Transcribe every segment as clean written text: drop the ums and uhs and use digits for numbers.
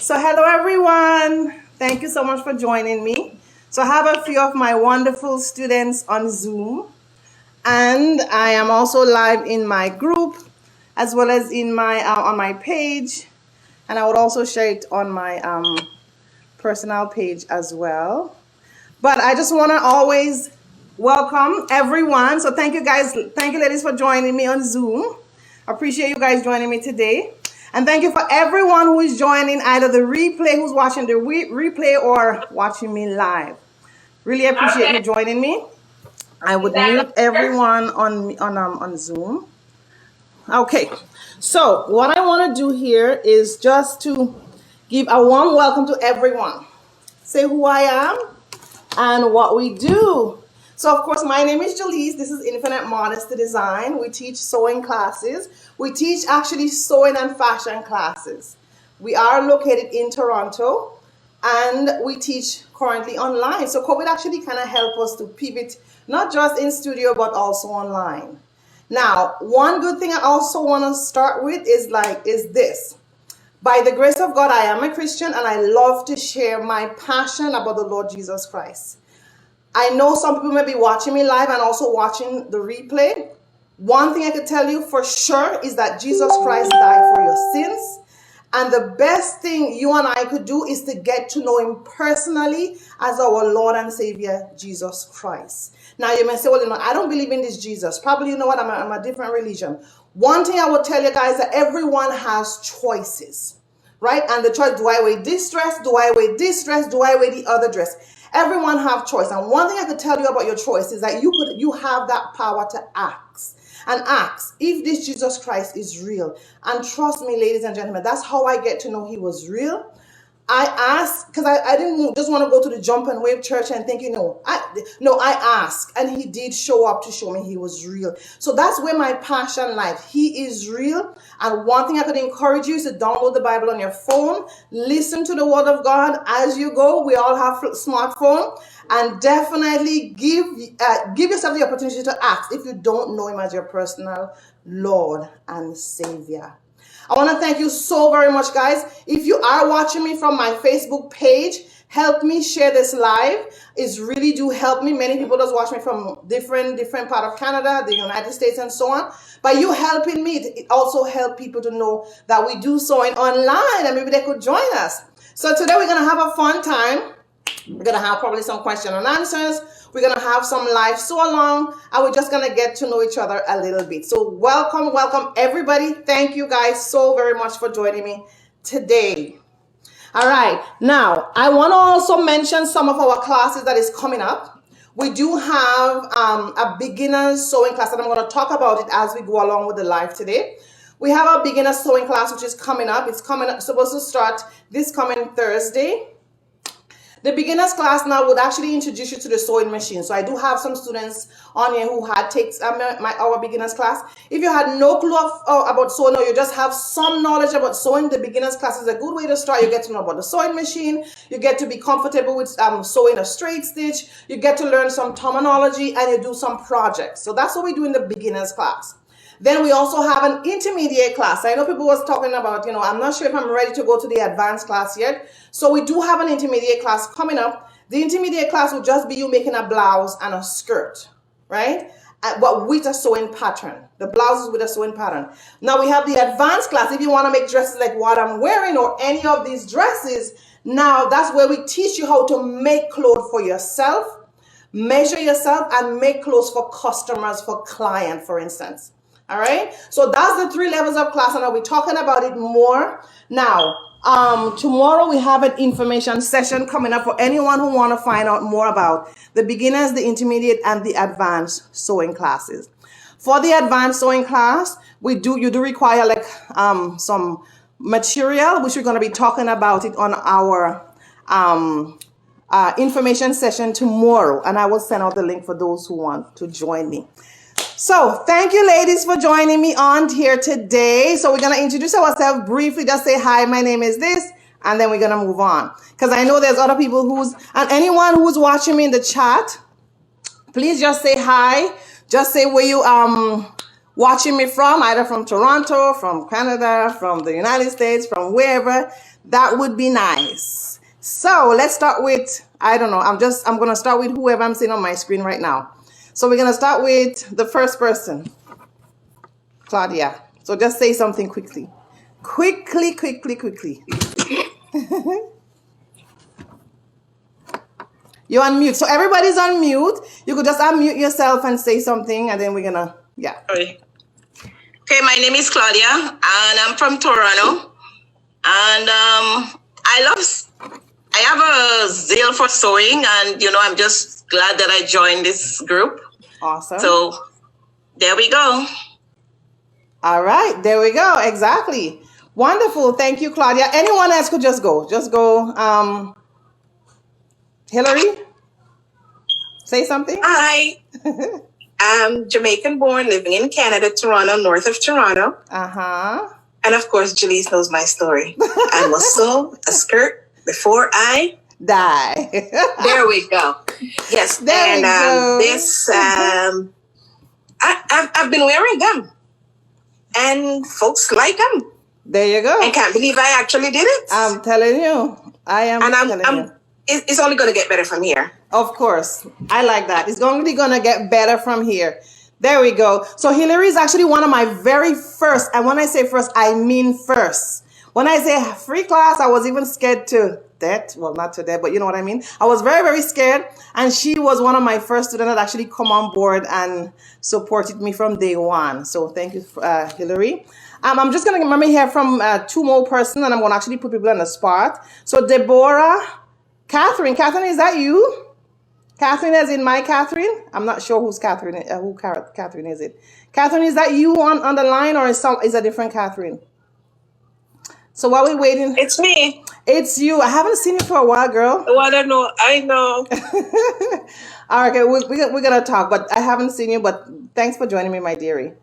So hello everyone. Thank you so much for joining me. So I have a few of my wonderful students on Zoom, and I am also live in my group as well as in my on my page, and I would also share it on my personal page as well. But I just want to always welcome everyone. So thank you guys, thank you ladies for joining me on Zoom. I appreciate you guys joining me today. And thank you for everyone who is joining either the replay, who's watching the replay or watching me live. Really appreciate you joining me. I would mute everyone on Zoom. Okay, so what I want to do here is just to give a warm welcome to everyone. Say who I am and what we do. So of course, my name is Jalise. This is Infinite Modesty Design. We teach sewing classes. We teach actually sewing and fashion classes. We are located in Toronto and we teach currently online. So COVID actually kind of helped us to pivot, not just in studio, but also online. Now, one good thing I also want to start with is this. By the grace of God, I am a Christian and I love to share my passion about the Lord Jesus Christ. I know some people may be watching me live and also watching the replay. One thing I could tell you for sure is that Jesus Christ died for your sins. And the best thing you and I could do is to get to know him personally as our Lord and Savior, Jesus Christ. Now you may say, well, I don't believe in this Jesus. Probably, you know what, I'm a different religion. One thing I would tell you guys that everyone has choices, right? And the choice, do I wear this dress? Do I wear this dress? Do I wear the other dress? Everyone have choice. And one thing I could tell you about your choice is that you have that power to ask. And ask if this Jesus Christ is real. And trust me, ladies and gentlemen, that's how I get to know he was real. I asked, because I didn't just want to go to the jump and wave church and think, I asked, and he did show up to show me he was real. So that's where my passion lies. He is real. And one thing I could encourage you is to download the Bible on your phone, listen to the word of God as you go. We all have a smartphone, and definitely give yourself the opportunity to ask if you don't know him as your personal Lord and Savior. I want to thank you so very much, guys. If you are watching me from my Facebook page, help me share this live. It's really do help me. Many people just watch me from different part of Canada, the United States, and so on. By you helping me, it also helps people to know that we do sewing online and maybe they could join us. So today we're going to have a fun time. We're going to have probably some question and answers. We're going to have some live sew along, and we're just going to get to know each other a little bit. So welcome everybody. Thank you guys so very much for joining me today. All right. Now, I want to also mention some of our classes that is coming up. We do have a beginner's sewing class, and I'm going to talk about it as we go along with the live today. We have a beginner sewing class, which is coming up. It's supposed to start this coming Thursday. The beginner's class now would actually introduce you to the sewing machine. So I do have some students on here who had takes our beginner's class. If you had no clue about sewing or you just have some knowledge about sewing, the beginner's class is a good way to start. You get to know about the sewing machine. You get to be comfortable with sewing a straight stitch. You get to learn some terminology and you do some projects. So that's what we do in the beginner's class. Then we also have an intermediate class. I know people was talking about, I'm not sure if I'm ready to go to the advanced class yet. So we do have an intermediate class coming up. The intermediate class will just be you making a blouse and a skirt, right? But with a sewing pattern. The blouse is with a sewing pattern. Now we have the advanced class. If you want to make dresses like what I'm wearing or any of these dresses, now that's where we teach you how to make clothes for yourself, measure yourself, and make clothes for customers, for clients, for instance. All right, so that's the 3 levels of class, and I'll be talking about it more. Now, tomorrow we have an information session coming up for anyone who want to find out more about the beginners, the intermediate, and the advanced sewing classes. For the advanced sewing class, you do require some material, which we're going to be talking about it on our information session tomorrow, and I will send out the link for those who want to join me. So thank you ladies for joining me on here today. So we're going to introduce ourselves briefly, just say hi, my name is this, and then we're going to move on. Because I know there's other people and anyone who's watching me in the chat, please just say hi. Just say where you watching me from, either from Toronto, from Canada, from the United States, from wherever. That would be nice. So let's start with, I don't know, I'm going to start with whoever I'm seeing on my screen right now. So we're going to start with the first person, Claudia. So just say something quickly. Quickly. You're on mute. So everybody's on mute. You could just unmute yourself and say something, and then we're going to, yeah. Sorry. Okay, my name is Claudia, and I'm from Toronto. And I have a zeal for sewing, and, I'm just glad that I joined this group. Awesome. So there we go. All right, there we go. Exactly. Wonderful. Thank you, Claudia. Anyone else could just go. Just go. Hillary, say something. Hi. I'm Jamaican born, living in Canada, Toronto, north of Toronto. Uh-huh. And of course, Jaleese knows my story. I must sew a skirt before I die. There we go. Yes. There we go. This, I've been wearing them. And folks like them. There you go. I can't believe I actually did it. I'm telling you. It's only going to get better from here. Of course. I like that. It's only going to get better from here. There we go. So Hillary is actually one of my very first, and when I say first, I mean first. When I say free class, I was even scared to death. Well, not to death, but you know what I mean. I was very, very scared. And she was one of my first students that actually come on board and supported me from day one. So thank you, Hillary. I'm just going to remember here from two more persons, and I'm going to actually put people on the spot. So Deborah, Catherine, is that you? Catherine as in my Catherine? I'm not sure who's Catherine, Catherine is it? Catherine, is that you on the line, or is a different Catherine? So while we're waiting. It's me. It's you. I haven't seen you for a while, girl. Oh, I don't know. I know. All right, okay, we're going to talk, but I haven't seen you, but thanks for joining me, my dearie.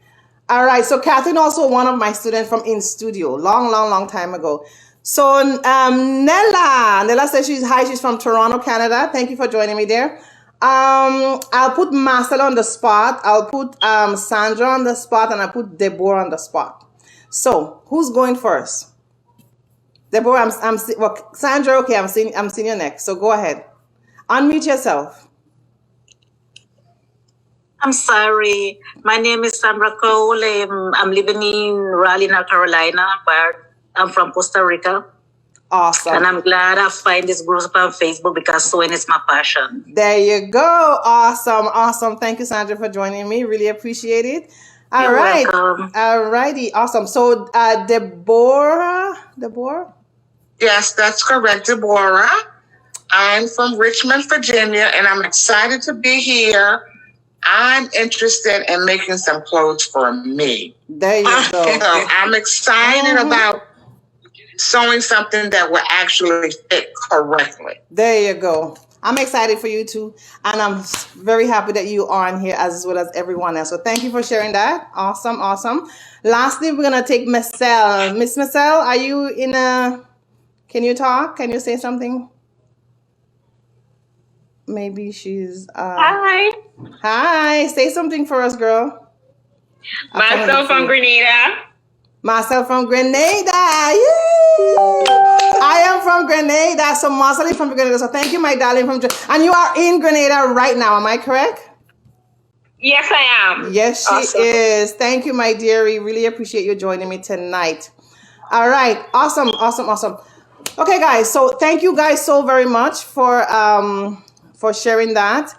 All right, so Catherine, also one of my students from In Studio, long time ago. So Nella says she's from Toronto, Canada. Thank you for joining me there. I'll put Marcel on the spot. I'll put Sandra on the spot, and I'll put Deborah on the spot. So who's going first? Deborah, well, Sandra, okay, I'm seeing you next. So go ahead. Unmute yourself. I'm sorry. My name is Sandra Cole. I'm living in Raleigh, North Carolina, but I'm from Costa Rica. Awesome. And I'm glad I find this group on Facebook because sewing is my passion. There you go. Awesome. Thank you, Sandra, for joining me. Really appreciate it. All right. Welcome. All righty. Awesome. So Deborah? Yes, that's correct, Deborah. I'm from Richmond, Virginia, and I'm excited to be here. I'm interested in making some clothes for me. There you go. So I'm excited about sewing something that will actually fit correctly. There you go. I'm excited for you too. And I'm very happy that you are on here as well as everyone else. So thank you for sharing that. Awesome. Lastly, we're going to take Marcel. Miss Marcel, are you can you talk? Can you say something? Maybe she's... Hi. Say something for us, girl. Marcel from Grenada. Marcel from Grenada. Yay! I am from Grenada. So Marcel is from Grenada. So thank you, my darling. And you are in Grenada right now. Am I correct? Yes, I am. Yes, she is. Thank you, my dearie. Really appreciate you joining me tonight. All right. Awesome. Okay, guys. So thank you guys so very much for sharing that.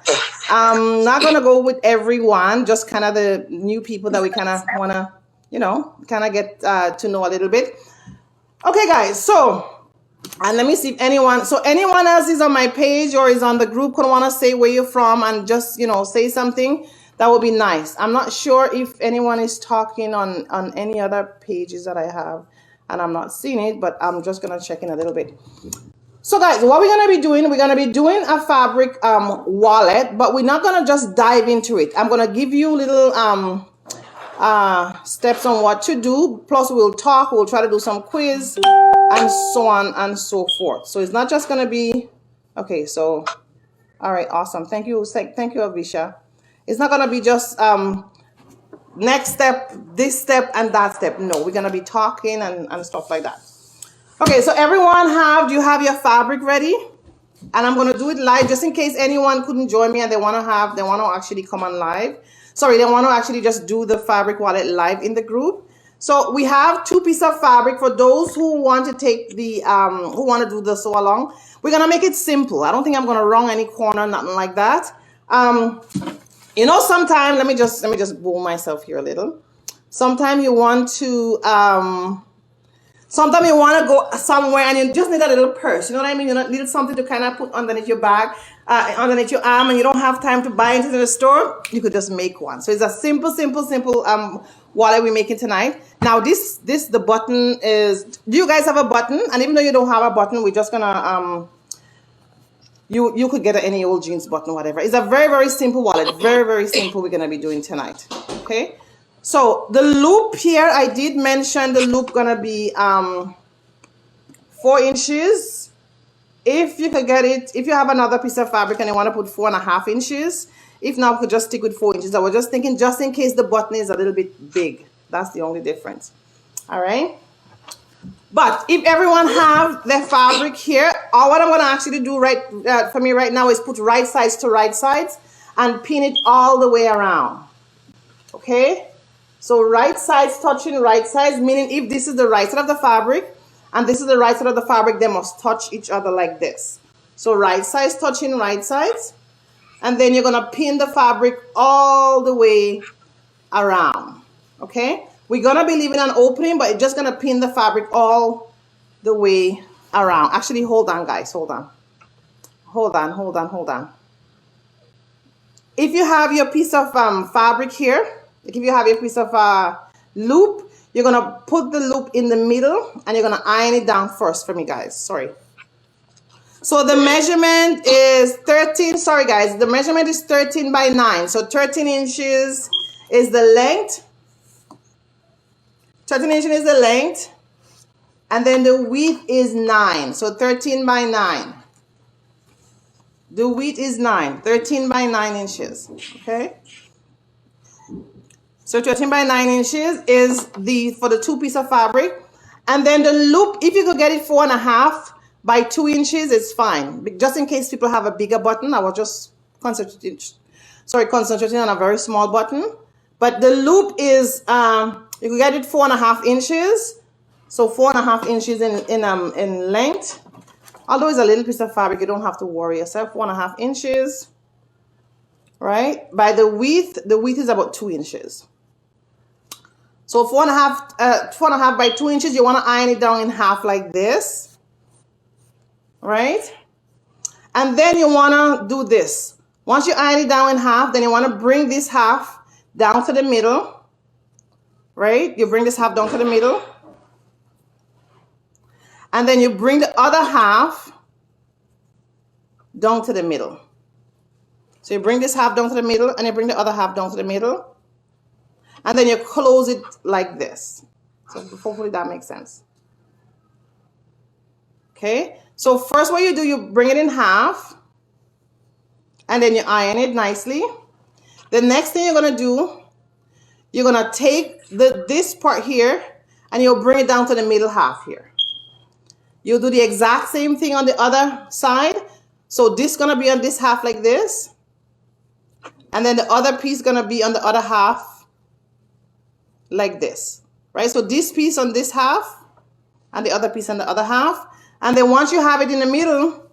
I'm not going to go with everyone, just kind of the new people that we kind of want to, kind of get to know a little bit. Okay, guys. So, and let me see if anyone else is on my page or is on the group could want to say where you're from and just, say something. That would be nice. I'm not sure if anyone is talking on any other pages that I have, and I'm not seeing it, but I'm just going to check in a little bit. So guys, what we're going to be doing, a fabric wallet, but we're not going to just dive into it. I'm going to give you little steps on what to do. Plus we'll try to do some quiz and so on and so forth. So it's not just going to be, okay, so, all right, awesome. Thank you, Avisha. It's not going to be just next step, this step, and that step. No, we're going to be talking and stuff like that. Okay, so everyone do you have your fabric ready? And I'm gonna do it live just in case anyone couldn't join me and they wanna actually come on live. Sorry, they wanna actually just do the fabric wallet live in the group. So we have 2 pieces of fabric for those who want to take the who want to do the sew along. We're gonna make it simple. I don't think I'm gonna wrong any corner, nothing like that. You know, sometimes let me just boom myself here a little. Sometimes you want to sometimes you want to go somewhere and you just need a little purse. You know what I mean? You need something to kind of put underneath your bag, underneath your arm, and you don't have time to buy it in the store. You could just make one. So it's a simple wallet we're making tonight. Now the button is. Do you guys have a button? And even though you don't have a button, we're just gonna you could get any old jeans button, whatever. It's a very simple wallet. Very simple. We're gonna be doing tonight. Okay. So the loop here, I did mention the loop gonna be 4 inches. If you could get it, if you have another piece of fabric and you want to put 4.5 inches, if not, we could just stick with 4 inches. I was just thinking, just in case the button is a little bit big, that's the only difference. All right. But if everyone have their fabric here, all what I'm gonna ask you to do for me right now is put right sides to right sides and pin it all the way around. Okay. So right sides touching right sides, meaning if this is the right side of the fabric and this is the right side of the fabric, they must touch each other like this. So right sides touching right sides, and then you're gonna pin the fabric all the way around. Okay? We're gonna be leaving an opening, but it's just gonna pin the fabric all the way around. Actually, hold on, guys, hold on. Hold on. If you have your piece of fabric here, if you have your piece of loop, you're gonna put the loop in the middle and you're gonna iron it down first for me, guys. Sorry. So the measurement is 13. Sorry, guys. The measurement is 13 by 9. So 13 inches is the length. 13 inches is the length. And then the width is 9. So 13 by 9. The width is 9. 13 by 9 inches. Okay. So 13 by 9 inches is for the 2 pieces of fabric. And then the loop, if you could get it 4.5 by 2 inches, it's fine. Just in case people have a bigger button, I was just concentrating on a very small button. But the loop is, you could get it 4.5 inches. So 4.5 inches in length. Although it's a little piece of fabric, you don't have to worry yourself. 4.5 inches, right? By the width is about 2 inches. So 4.5 by 2 inches, you want to iron it down in half like this, right? And then you want to do this. Once you iron it down in half, then you want to bring this half down to the middle, right? You bring this half down to the middle. And then you bring the other half down to the middle. So you bring this half down to the middle and you bring the other half down to the middle. And then you close it like this. So hopefully that makes sense. Okay. So first what you do, you bring it in half and then you iron it nicely. The next thing you're going to do, you're going to take this part here and you'll bring it down to the middle half here. You'll do the exact same thing on the other side. So this is going to be on this half like this. And then the other piece is going to be on the other half like this, right? So this piece on this half and the other piece on the other half. And then once you have it in the middle,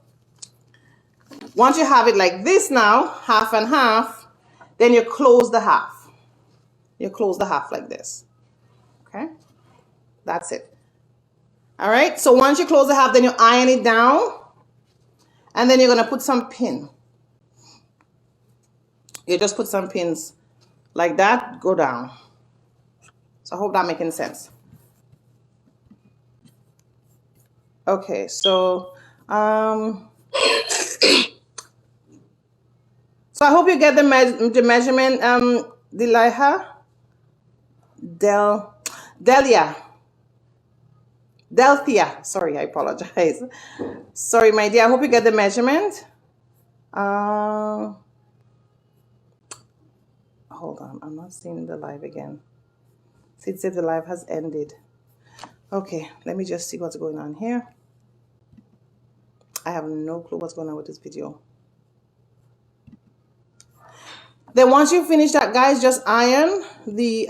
once you have it like this now, half and half, then you close the half. You close the half like this, okay? That's it. All right, so once you close the half, then you iron it down and then you're gonna put some pin. You just put some pins like that, go down. So I hope that making sense. Okay, so so I hope you get the measurement, Delphia, sorry, I apologize. Sorry, my dear, I hope you get the measurement. Hold on, I'm not seeing the live again. It says the live has ended. Okay, let me just see what's going on here. I have no clue what's going on with this video. Then once you finish that, guys, just iron the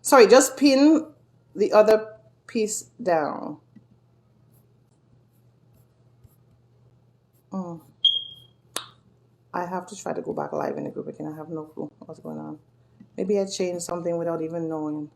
sorry, just pin the other piece down. I have to try to go back live in the group again. I have no clue what's going on. Maybe I changed something without even knowing.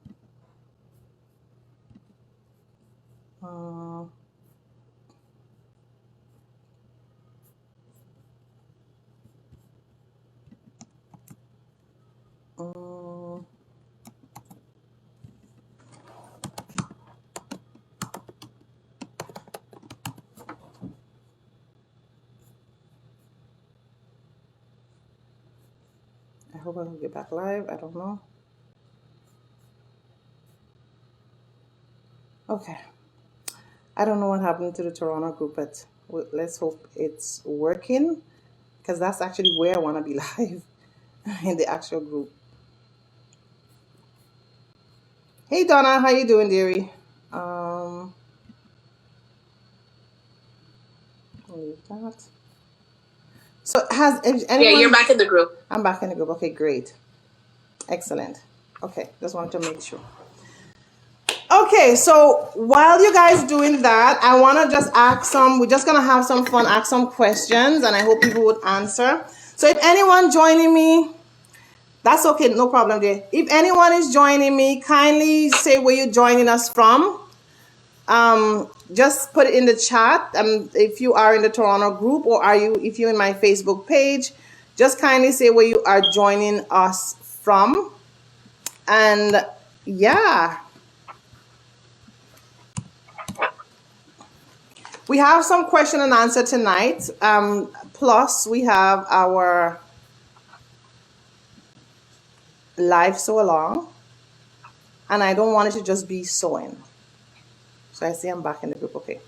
I hope I can get back live. I don't know. Okay. I don't know what happened to the Toronto group, but let's hope it's working, because that's actually where I want to be live, in the actual group. Hey Donna, how you doing, dearie? Leave that. So has anyone? Yeah, you're back in the group. I'm back in the group. Okay, great. Excellent. Okay, just wanted to make sure. Okay, so while you guys doing that, I want to just ask we're just going to have some fun, ask some questions, and I hope people would answer. So if anyone joining me, that's okay, no problem there. If anyone is joining me, kindly say where you're joining us from. Just put it in the chat. If you are in the Toronto group, or if you're in my Facebook page, just kindly say where you are joining us from. And yeah, we have some question and answer tonight. Plus we have our live sew along, and I don't want it to just be sewing. So I see I'm back in the group. Okay.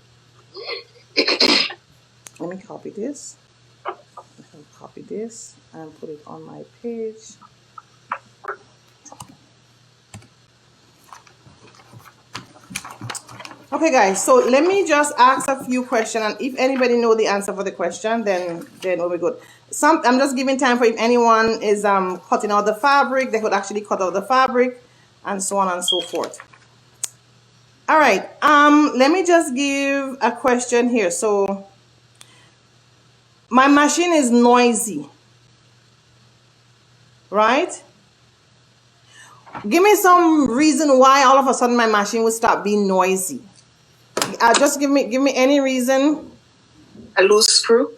Let me copy this. Copy this and put it on my page. Okay, guys. So let me just ask a few questions, and if anybody know the answer for the question, then we'll be good. I'm just giving time for if anyone is cutting out the fabric, they could actually cut out the fabric, and so on and so forth. All right, let me just give a question here. So my machine is noisy, right? Give me some reason why all of a sudden my machine would stop being noisy. Just give me any reason. A loose screw.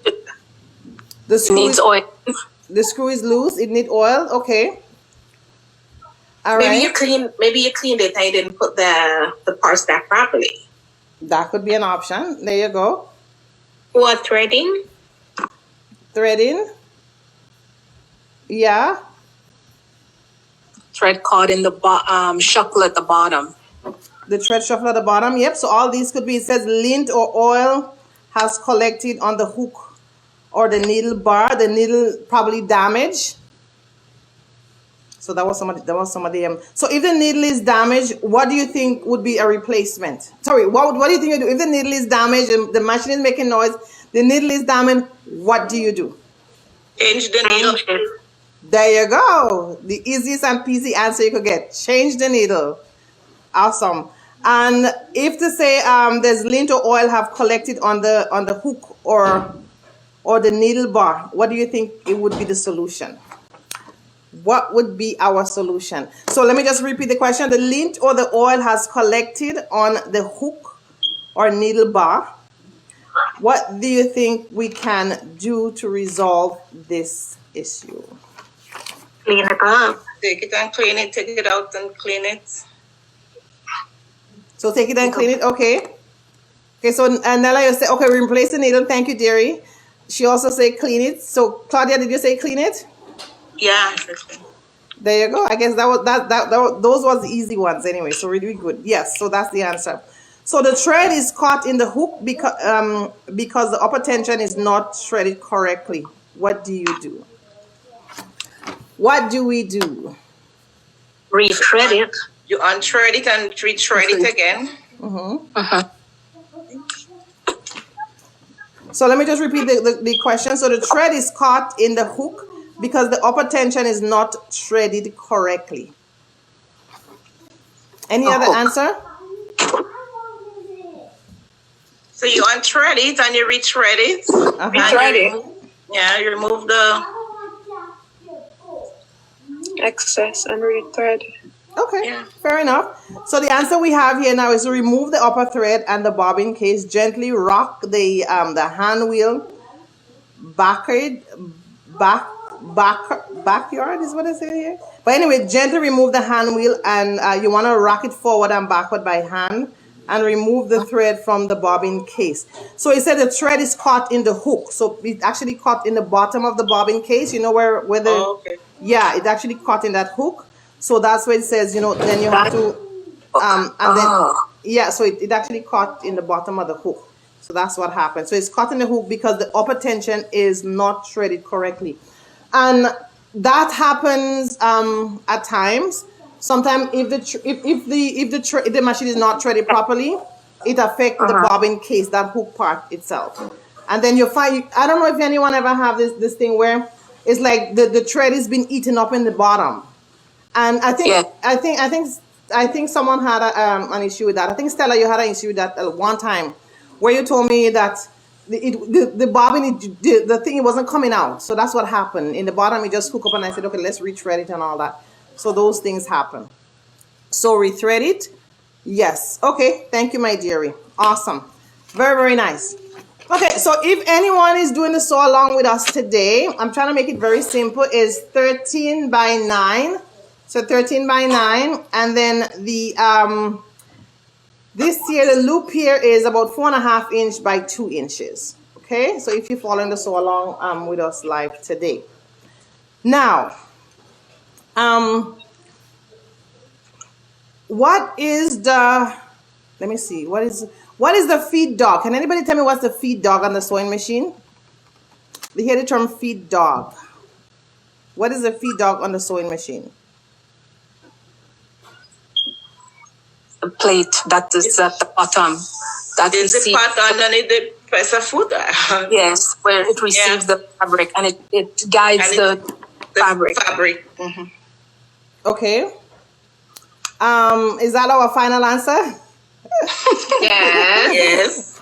The screw Needs oil. The screw is loose. It needs oil. Okay. All maybe right. Maybe you cleaned it and you didn't put the parts back properly. That could be an option. There you go. Or threading. Threading. Yeah. Thread caught in the shuckle at the bottom. The thread shuffle at the bottom. Yep. So all these could be. It says lint or oil has collected on the hook or the needle bar. The needle probably damaged. So that was some of the. So if the needle is damaged, what do you think would be a replacement? Sorry, what do you think you do if the needle is damaged and the machine is making noise? The needle is damaged. What do you do? Change the needle. There you go. The easiest and peasy answer you could get. Change the needle. Awesome. And if to say there's lint or oil have collected on the hook or the needle bar, what do you think it would be the solution? What would be our solution? So let me just repeat the question. The lint or the oil has collected on the hook or needle bar. What do you think we can do to resolve this issue? Clean it up. Take it and clean it. Take it out and clean it. So take it and clean it. Okay. Okay. So Nella, you say okay. Replace the needle. Thank you, dearie. She also say clean it. So Claudia, did you say clean it? Yeah. There you go. I guess those was the easy ones anyway. So really good. Yes. So that's the answer. So the thread is caught in the hook because the upper tension is not threaded correctly. What do you do? What do we do? Rethread it. You unthread it and rethread it again. So let me just repeat the question. So the thread is caught in the hook because the upper tension is not threaded correctly. Any other answer? So you unthread it and you rethread it. Rethread it. Yeah, you remove the Excess and rethread. Okay, Yeah. fair enough. So the answer we have here now is to remove the upper thread and the bobbin case. Gently rock the hand wheel backward, backyard is what I say here. But anyway, gently remove the hand wheel and you want to rock it forward and backward by hand and remove the thread from the bobbin case. So it said the thread is caught in the hook. So it actually caught in the bottom of the bobbin case. You know where the okay. yeah, it actually caught in that hook. So that's where it says, you know, then you have to and then yeah, so it actually caught in the bottom of the hook. So that's what happened. So it's caught in the hook because the upper tension is not threaded correctly. And that happens at times. Sometimes if the machine is not threaded properly, it affects the bobbin case, that hook part itself. And then you find, I don't know if anyone ever have this thing where it's like the thread is been eaten up in the bottom. And I think someone had an issue with that. I think Stella, you had an issue with that one time, where you told me that the bobbin, the thing, it wasn't coming out. So that's what happened in the bottom. It just hook up, and I said, okay, let's rethread it and all that. So those things happen. So rethread it. Yes. Okay. Thank you, my dearie. Awesome. Very, very nice. Okay, so if anyone is doing the sew along with us today, I'm trying to make it very simple. Is 13 by 9. So 13 by 9, and then the this here, the loop here is about 4.5 inches by 2 inches. Okay, so if you're following the sew along with us live today. Now, what is the? Let me see. What is the feed dog? Can anybody tell me what's the feed dog on the sewing machine? We hear the term feed dog. What is the feed dog on the sewing machine? The plate that is at the bottom. That is the receives part underneath the presser foot. yes, where it receives the fabric and it guides the fabric. Mm-hmm. Okay. Is that our final answer? Yes.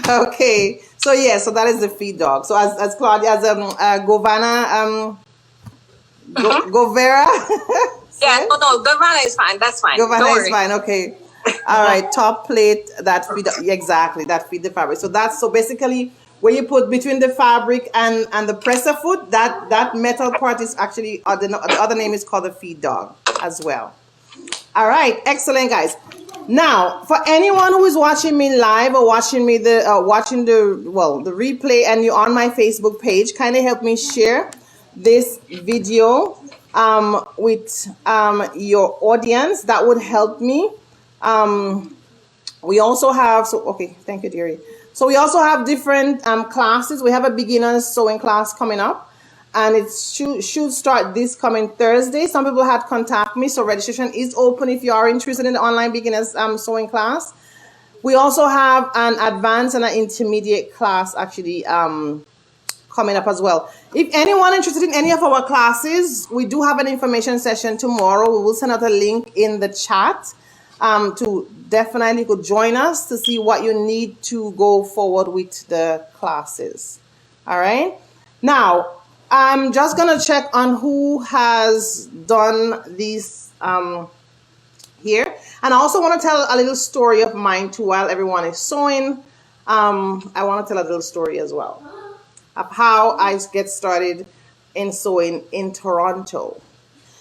Okay. So yeah, so that is the feed dog. So as Claudia, as Govana, Govera. Yeah, no, Govana is fine. That's fine. Govana is fine. Okay. All right. Top plate that feed, exactly, that feed the fabric. So that's, so basically where you put between the fabric and the presser foot, that metal part is actually the other name is called the feed dog as well. All right. Excellent, guys. Now, for anyone who is watching me live or watching me the replay, and you're on my Facebook page, kindly help me share this video with your audience. That would help me. We also have, so okay, thank you, dearie. So we also have different classes. We have a beginner's sewing class coming up, and it should start this coming Thursday. Some people had contacted me, so registration is open if you are interested in the online beginners sewing class. We also have an advanced and an intermediate class actually coming up as well. If anyone interested in any of our classes, we do have an information session tomorrow. We will send out a link in the chat to definitely go join us to see what you need to go forward with the classes. All right. Now, I'm just going to check on who has done these here. And I also want to tell a little story of mine too while everyone is sewing. I want to tell a little story as well of how I get started in sewing in Toronto.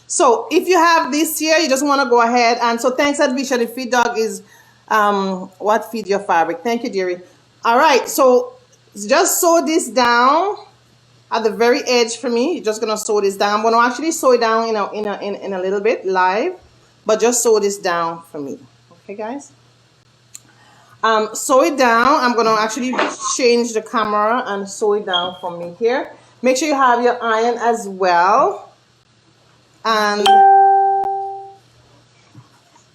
So if you have this here, you just want to go ahead. And so thanks, Advisha. The feed dog is what feed your fabric. Thank you, dearie. All right. So just sew this down at the very edge for me. You're just going to sew this down. I'm going to actually sew it down in a little bit live, but just sew this down for me. Okay, guys? Sew it down. I'm going to actually change the camera and sew it down for me here. Make sure you have your iron as well. And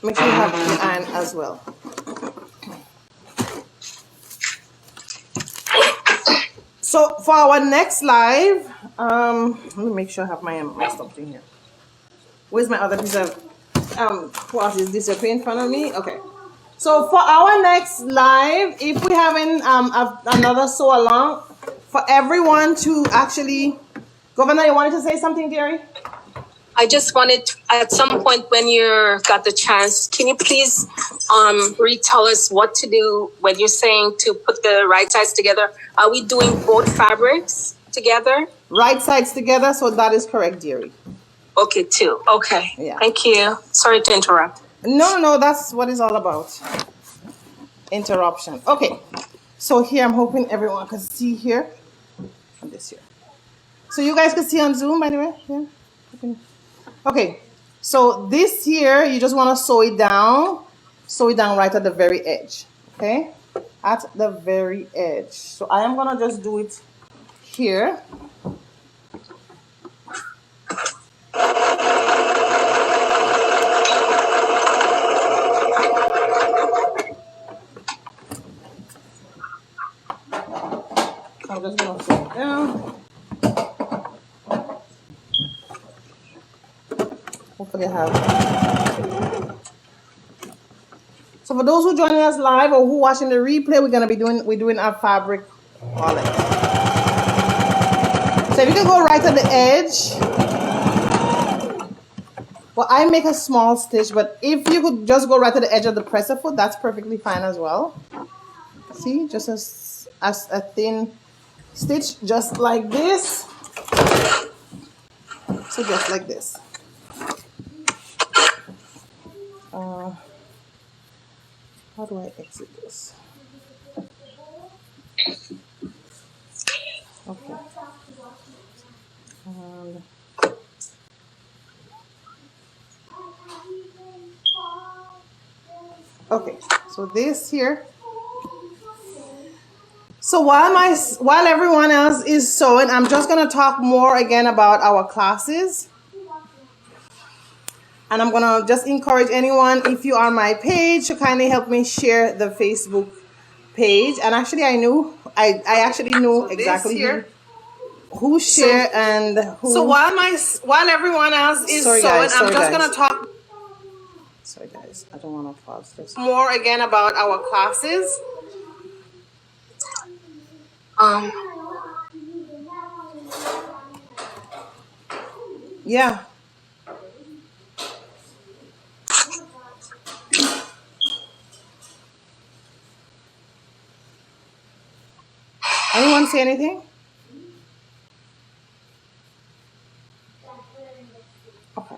make sure you have the iron as well. So for our next live, let me make sure I have my stuff in here. Where's my other piece of what is this up in front of me? Okay. So for our next live, if we haven't another sew along, for everyone to actually, Governor, you wanted to say something, dearie? I just wanted to, at some point when you got the chance, can you please retell us what to do when you're saying to put the right sides together? Are we doing both fabrics together? Right sides together, so that is correct, dearie. Okay, two. Okay. Yeah. Thank you. Sorry to interrupt. No, that's what it's all about. Interruption. Okay. So here, I'm hoping everyone can see here. And this here. So you guys can see on Zoom, by the way? Yeah. Okay. So this here, you just want to sew it down. Sew it down right at the very edge. Okay? At the very edge. So I am going to just do it here. I'm just going to sew it down. Hopefully I have. So for those who joining us live or who watching the replay, we're doing our fabric wallet. So if you can go right at the edge. Well, I make a small stitch, but if you could just go right to the edge of the presser foot, that's perfectly fine as well. See, just as a thin stitch, just like this. So just like this. How do I exit this? Okay. Okay, so this here. So while everyone else is sewing, I'm just going to talk more again about our classes. And I'm going to just encourage anyone, if you are on my page, to kindly help me share the Facebook page. And actually, I actually knew exactly who shared and who. So while everyone else is sewing, I'm just going to talk. Sorry, guys. I don't want to pause this. More again about our classes. Yeah. Anyone say anything? Okay.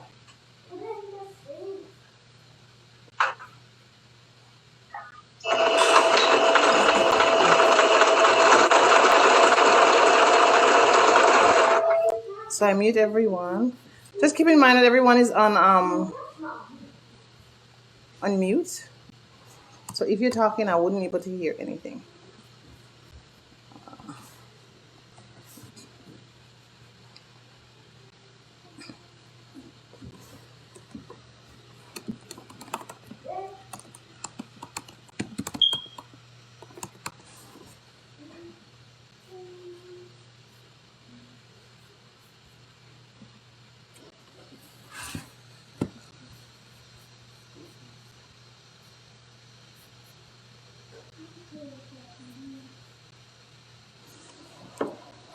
So I mute everyone. Just keep in mind that everyone is on mute. So if you're talking, I wouldn't be able to hear anything.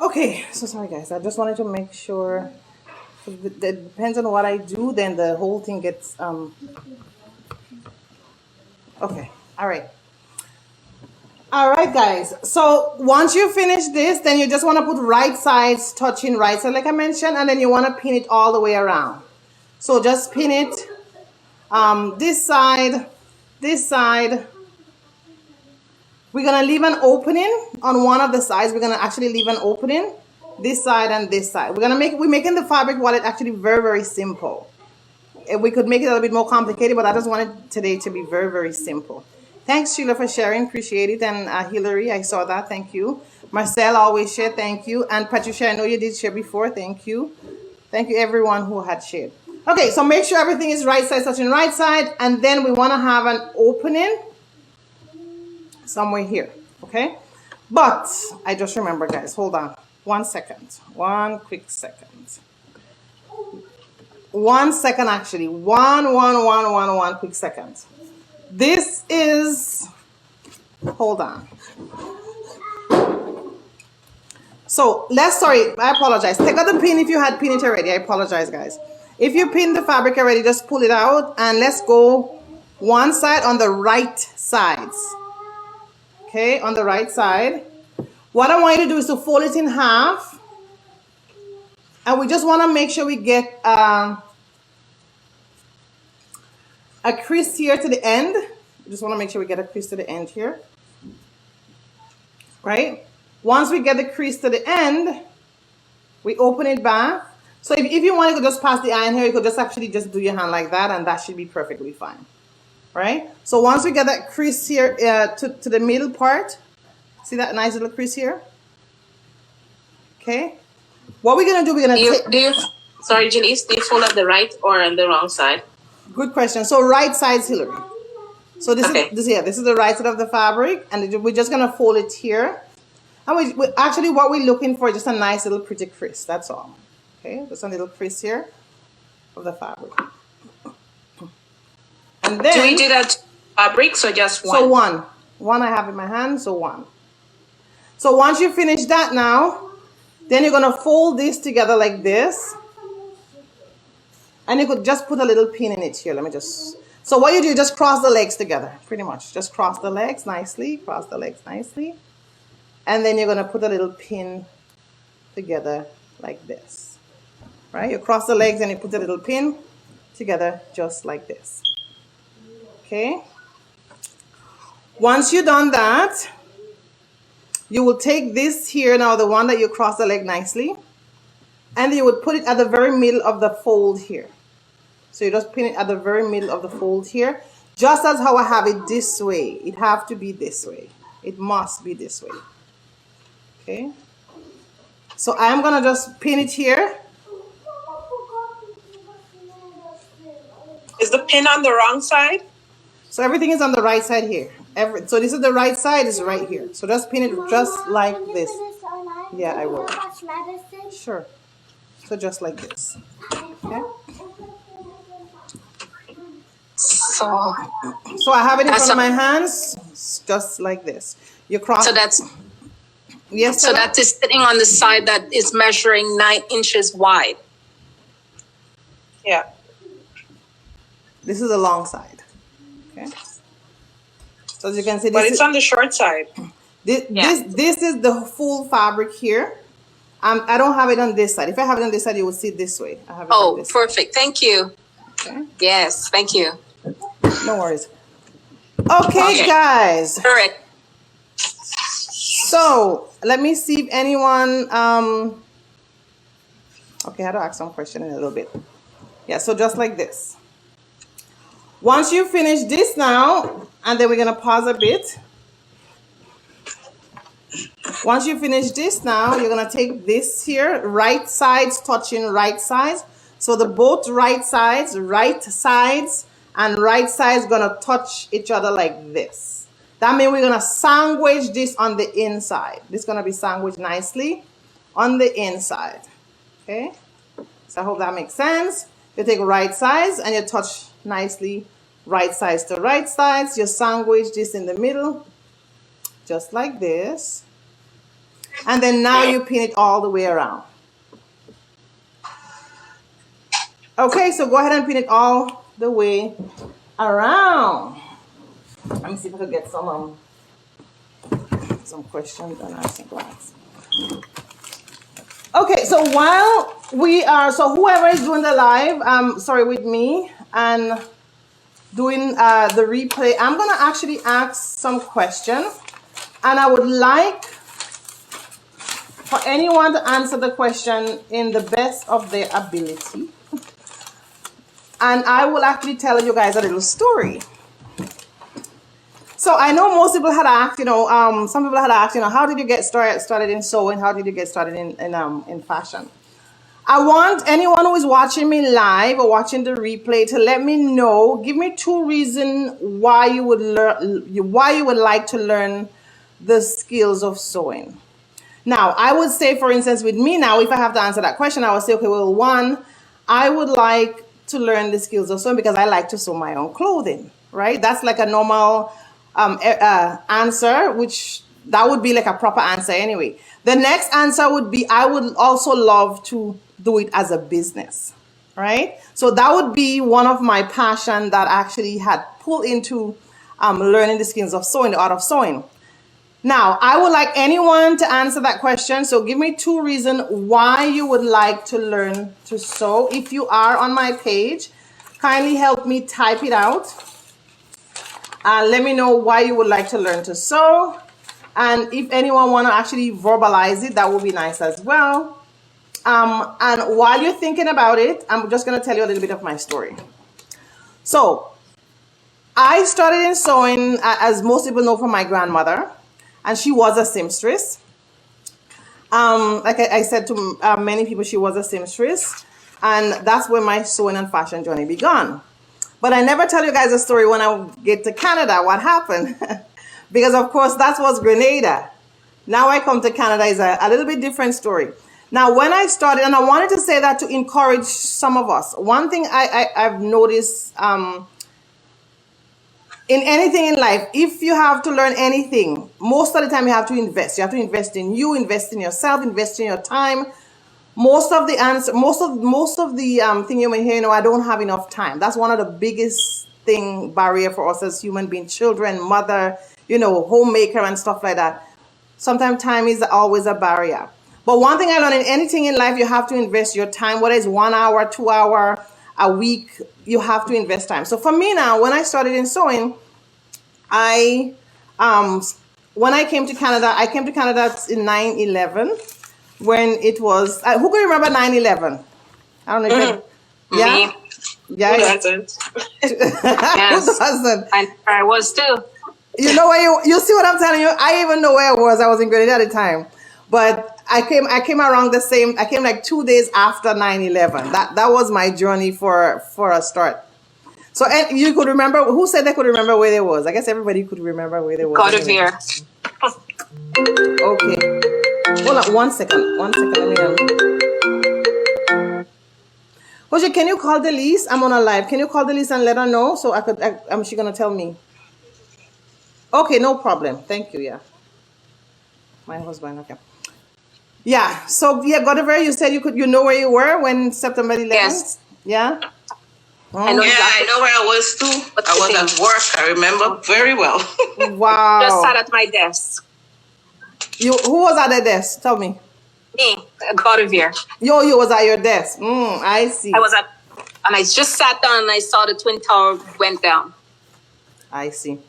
Okay, so sorry guys, I just wanted to make sure. It depends on what I do, then the whole thing gets okay. All right guys, so once you finish this, then you just want to put right sides touching right side like I mentioned, and then you want to pin it all the way around. So just pin it this side. We're going to leave an opening on one of the sides. We're going to actually leave an opening this side and this side. We're making the fabric wallet actually very, very simple. We could make it a little bit more complicated, but I just wanted today to be very, very simple. Thanks, Sheila, for sharing. Appreciate it. And Hillary, I saw that. Thank you. Marcel always shared. Thank you. And Patricia, I know you did share before. Thank you. Thank you, everyone who had shared. Okay, so make sure everything is right side touching right side, and then we want to have an opening somewhere here, okay? But I just remember, guys, hold on 1 second, 1 quick second. 1 second, actually, one quick second. This is, hold on. So sorry, I apologize. Take out the pin if you had pinned it already. I apologize, guys. If you pinned the fabric already, just pull it out and let's go one side on the right sides. Okay, on the right side. What I want you to do is to fold it in half. And we just want to make sure we get a crease here to the end. We just want to make sure we get a crease to the end here. Right? Once we get the crease to the end, we open it back. So if you want, you could just pass the iron here. You could just actually just do your hand like that, and that should be perfectly fine. Right? So once we get that crease here to the middle part, see that nice little crease here? Okay. What we're going to do, we're going to sorry, Janice, do you fold on the right or on the wrong side? Good question. So right side's Hillary. So this is the right side of the fabric, and we're just going to fold it here. And we actually, what we're looking for is just a nice little pretty crease. That's all. Okay, just a little crease here of the fabric. And then, do we do that fabrics or just one? So one I have in my hand, so one. So once you finish that now, then you're gonna fold this together like this. And you could just put a little pin in it here. Let me just, so what you do, just cross the legs together, pretty much. Just cross the legs nicely, cross the legs nicely. And then you're gonna put a little pin together like this. Right? You cross the legs and you put a little pin together just like this. Okay? Once you've done that, you will take this here now, the one that you cross the leg nicely, and you would put it at the very middle of the fold here. So you just pin it at the very middle of the fold here, just as how I have it this way. It have to be this way. It must be this way. Okay? So I'm gonna just pin it here. Is the pin on the wrong side? So everything is on the right side here. So this is the right side, is right here. So just pin it just like this. Yeah, I will. Sure. So just like this. Okay. So I have it in front of my hands, just like this. You cross. So that's, yes. so that is sitting on the side that is measuring 9 inches wide. Yeah. This is the long side. Okay. So as you can see, But it's on the short side. This is the full fabric here. I don't have it on this side. If I have it on this side, you will see it this way. I have it on this perfect. Thank you. Okay. Yes, thank you. No worries. Okay, guys. Correct. So let me see if anyone. Okay, I had to ask some question in a little bit. Yeah, so just like this. Once you finish this now, and then we're gonna pause a bit. Once you finish this now, you're gonna take this here, right sides touching right sides. So the both right sides and right sides gonna touch each other like this. That means we're gonna sandwich this on the inside. This is gonna be sandwiched nicely on the inside. Okay? So I hope that makes sense. You take right sides and you touch nicely right sides to right sides. You sandwich this in the middle, just like this. And then now you pin it all the way around. Okay, so go ahead and pin it all the way around. Let me see if I could get some questions and ask some class. Okay, so while we are, so whoever is doing the live, with me and doing the replay, I'm gonna actually ask some questions, and I would like for anyone to answer the question in the best of their ability. And I will actually tell you guys a little story. So I know most people had asked, some people had asked, how did you get started in sewing? How did you get started in fashion? I want anyone who is watching me live or watching the replay to let me know, give me 2 reasons why you would like to learn the skills of sewing. Now, I would say, for instance, with me now, if I have to answer that question, I would say, okay, well, 1, I would like to learn the skills of sewing because I like to sew my own clothing, right? That's like a normal answer, which that would be like a proper answer anyway. The next answer would be, I would also love to do it as a business, right? So that would be one of my passion that actually had pulled into learning the skills of sewing, the art of sewing. Now, I would like anyone to answer that question. So give me 2 reasons why you would like to learn to sew. If you are on my page, kindly help me type it out. Let me know why you would like to learn to sew. And if anyone want to actually verbalize it, that would be nice as well. And while you're thinking about it, I'm just going to tell you a little bit of my story. So I started in sewing, as most people know, from my grandmother, and she was a seamstress. Like I said to many people, she was a seamstress, and that's where my sewing and fashion journey began. But I never tell you guys a story when I get to Canada, what happened. Because of course that was Grenada. Now I come to Canada is a little bit different story. Now when I started, and I wanted to say that to encourage some of us, one thing I've noticed in anything in life, if you have to learn anything, most of the time you have to invest. You have to invest in you, invest in yourself, invest in your time. Most of the answer, most of the thing you may hear, I don't have enough time. That's one of the biggest barrier for us as human beings, children, mother, homemaker and stuff like that. Sometimes time is always a barrier. But one thing I learned, in anything in life, you have to invest your time, whether it's 1 hour, 2 hour, a week, you have to invest time. So for me now, when I started in sewing, when I came to Canada, in 9/11, when it was, who can remember 9/11? I don't know. Yeah? Me. Yeah. Who doesn't? Yes. Who doesn't? I was too. You know where you see what I'm telling you? I even know where I was. I was in Grenada at the time. But I came around the same, I came like 2 days after 9/11. That was my journey for a start. So, and you could remember, who said they could remember where they was? I guess everybody could remember where they was. Got it here. Okay. Hold on one second. Let me Jose, can you call Delise? I'm on a live. Can you call Delise and let her know so she gonna tell me? Okay, no problem. Thank you. Yeah. My husband. Okay. Yeah. So yeah, Godiver, you said you know where you were when September 11th? Yes. Yeah. I know where I was too. I was at work. I remember very well. Wow. Just sat at my desk. Who was at the desk? Tell me. Me. Got it here. You was at your desk. I see. And I just sat down and I saw the Twin Tower went down. I see.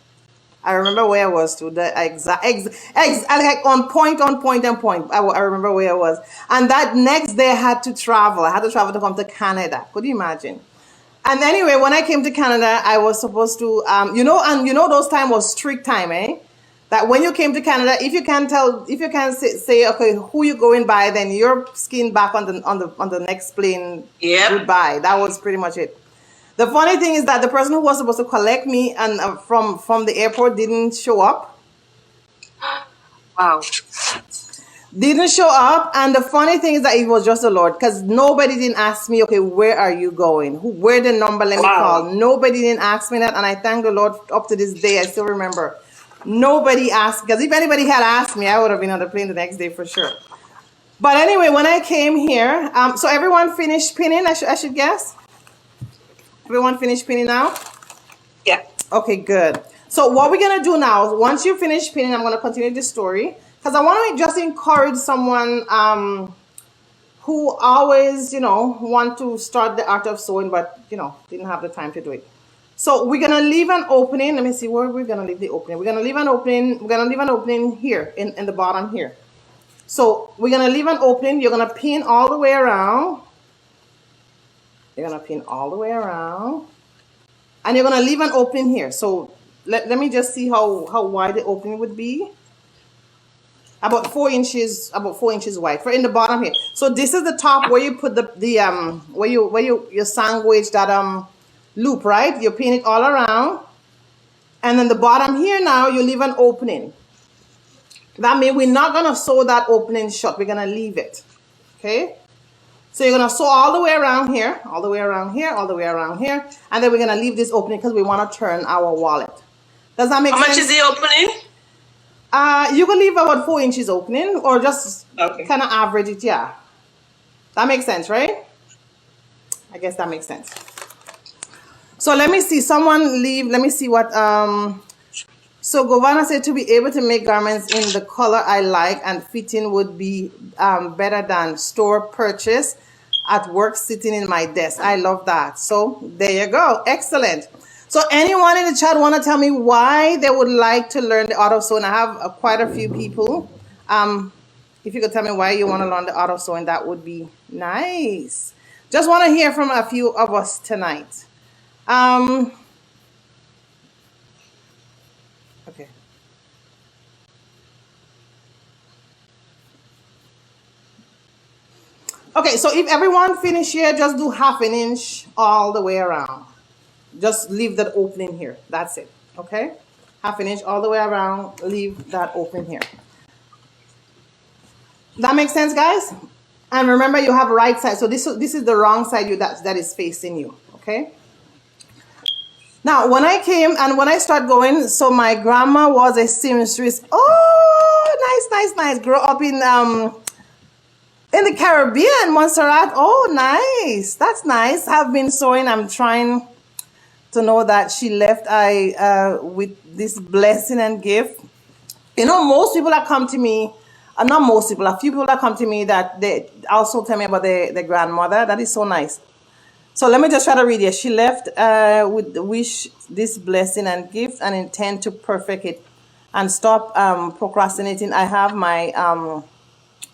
I remember where I was too. The exact like on point. I remember where I was. And that next day I had to travel. To come to Canada. Could you imagine? And anyway, when I came to Canada, I was supposed to, those time was strict time, eh? That when you came to Canada, if you can say, okay, who you going by, then you're skiing back on the next plane. Yep. Goodbye. That was pretty much it. The funny thing is that the person who was supposed to collect me and from the airport didn't show up. Wow. Didn't show up, and the funny thing is that it was just the Lord, because nobody didn't ask me, okay, where are you going? Where the number? Let me call. Nobody didn't ask me that, and I thank the Lord up to this day. I still remember. Nobody asked, because if anybody had asked me, I would have been on the plane the next day for sure. But anyway, when I came here, so everyone finished pinning, I should guess? Everyone finished pinning now? Yeah. Okay, good. So what we're going to do now, once you finish pinning, I'm going to continue this story. Because I want to just encourage someone who always, want to start the art of sewing, but, didn't have the time to do it. So we're going to leave an opening. Let me see where we're going to leave the opening. We're going to leave an opening. We're going to leave an opening here in the bottom here. So we're going to leave an opening. You're going to pin all the way around. You're going to pin all the way around. And you're going to leave an opening here. So let me just see how wide the opening would be. about 4 inches wide for in the bottom here. So this is the top where you put the where you sandwich that loop, right? You pin it all around, and then the bottom here now you leave an opening. That means we're not gonna sew that opening shut. We're gonna leave it. Okay. So you're gonna sew all the way around here, all the way around here, all the way around here, and then we're gonna leave this opening because we want to turn our wallet. Does that make sense? How much is the opening? You can leave about 4 inches opening, or just kind of average it. Yeah, that makes sense, right? I guess that makes sense. So let me see. Someone leave. Let me see what. So Govana said to be able to make garments in the color I like and fitting would be better than store purchase at work sitting in my desk. I love that. So there you go. Excellent. So anyone in the chat want to tell me why they would like to learn the art of sewing? I have quite a few people. If you could tell me why you want to learn the art of sewing, that would be nice. Just want to hear from a few of us tonight. Okay. Okay, so if everyone finish here, just do 1/2 inch all the way around. Just leave that opening here. That's it. Okay? 1/2 inch all the way around. Leave that open here. That makes sense, guys? And remember, you have right side. So this is the wrong side that is facing you. Okay? Now, when I came and when I started going, so my grandma was a seamstress. Oh, nice. Grew up in the Caribbean, Montserrat. Oh, nice. That's nice. Have been sewing. I'm trying to know that she left with this blessing and gift. You know, most people that come to me, not most people, a few people that come to me that they also tell me about their grandmother. That is so nice. So let me just try to read it. She left with the wish, this blessing and gift, and intend to perfect it and stop procrastinating. I have my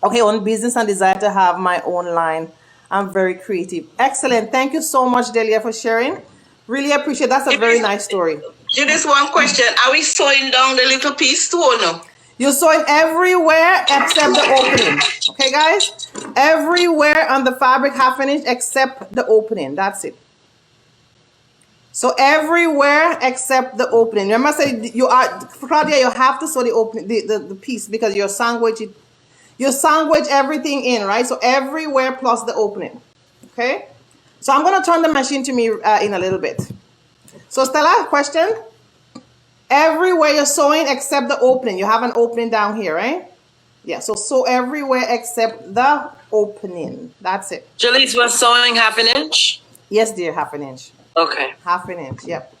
own business and desire to have my own line. I'm very creative. Excellent. Thank you so much, Delia, for sharing. Really appreciate. That's a very nice story. Just one question. Are we sewing down the little piece too or no? You're sewing everywhere except the opening. Okay, guys? Everywhere on the fabric 1/2 inch except the opening. That's it. So everywhere except the opening. Remember, say Claudia, you have to sew the opening, the piece, because you sandwich everything in, right? So everywhere plus the opening. Okay? So I'm going to turn the machine to me in a little bit. So Stella, question? Everywhere you're sewing except the opening. You have an opening down here, right? Yeah, so sew everywhere except the opening. That's it. Jaleese was sewing 1/2 inch? Yes, dear, 1/2 inch. Okay. 1/2 inch, yep.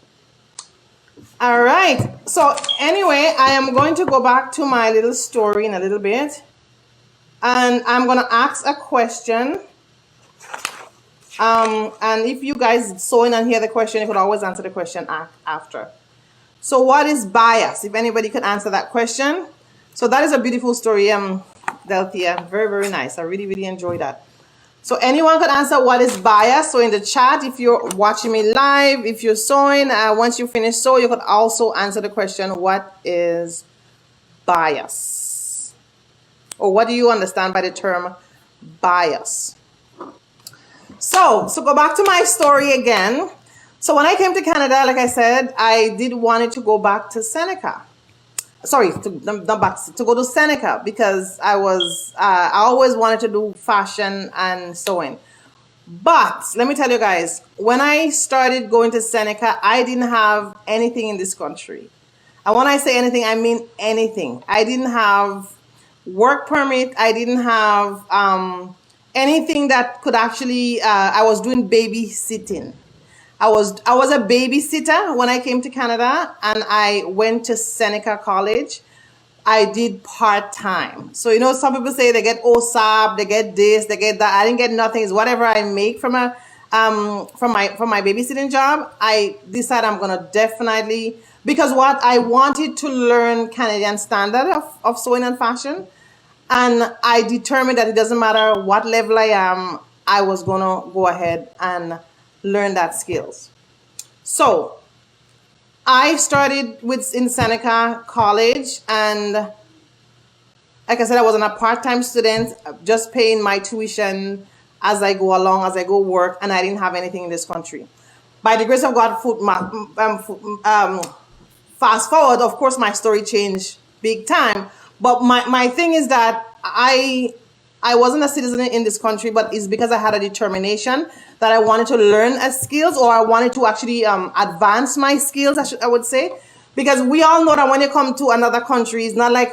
All right. So anyway, I am going to go back to my little story in a little bit. And I'm going to ask a question. And if you guys sewing and hear the question, you could always answer the question after. So what is bias? If anybody could answer that question. So that is a beautiful story, Delthea. Very, very nice. I really, really enjoyed that. So anyone could answer what is bias. So in the chat, if you're watching me live, if you're sewing, once you finish sew, you could also answer the question, what is bias? Or what do you understand by the term bias? So go back to my story again. So when I came to Canada, like I said, I did wanted to go back to Seneca. Sorry, to go to Seneca, because I always wanted to do fashion and sewing. But let me tell you guys, when I started going to Seneca, I didn't have anything in this country. And when I say anything, I mean anything. I didn't have work permit. I didn't have anything that could actually, I was doing babysitting. I was a babysitter when I came to Canada, and I went to Seneca College. I did part-time. So, you know, some people say they get OSAP, they get this, they get that. I didn't get nothing. It's whatever I make from my babysitting job. I decided I'm gonna definitely, because what I wanted to learn Canadian standard of sewing and fashion. And I determined that it doesn't matter what level I am, I was gonna go ahead and learn that skills. So I started in Seneca College, and like I said, I wasn't a part-time student, just paying my tuition as I go along, as I go work, and I didn't have anything in this country. By the grace of God, fast forward, of course, my story changed big time. But my thing is that I wasn't a citizen in this country, but it's because I had a determination that I wanted to learn a skills, or I wanted to actually advance my skills, I would say. Because we all know that when you come to another country, it's not like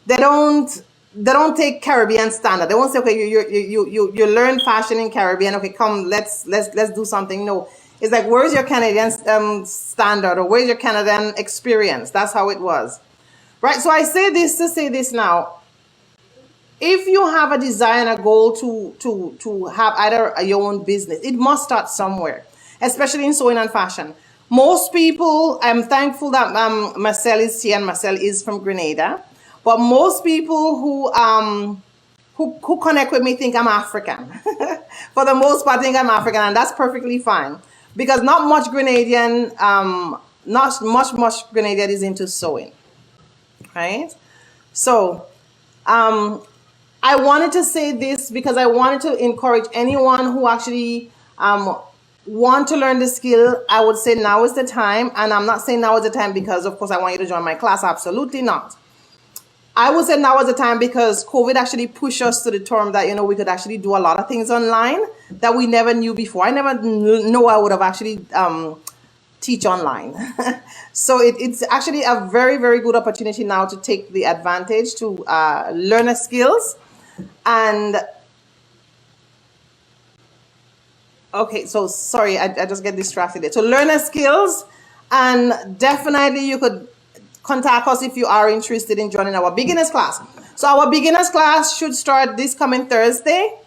they don't take Caribbean standard. They won't say, okay, you learn fashion in Caribbean. Okay, come, let's do something. No, it's like, where's your Canadian standard, or where's your Canadian experience? That's how it was, right? So I say this to say this now. If you have a desire and a goal to have either your own business, it must start somewhere, especially in sewing and fashion. Most people, I'm thankful that Marcel is here, and Marcel is from Grenada. But most people who connect with me think I'm African. For the most part, think I'm African, and that's perfectly fine, because not much Grenadian is into sewing, right? So I wanted to say this because I wanted to encourage anyone who actually want to learn the skill. I would say now is the time, and I'm not saying now is the time because, of course, I want you to join my class. Absolutely not. I would say now is the time because COVID actually pushed us to the term that, you know, we could actually do a lot of things online that we never knew before. I never know I would have actually teach online. So it's actually a very, very good opportunity now to take the advantage to learn a skills. And okay, so sorry, I just get distracted there. So learn a skills, and definitely you could contact us if you are interested in joining our beginners class. So our beginners class should start this coming Thursday.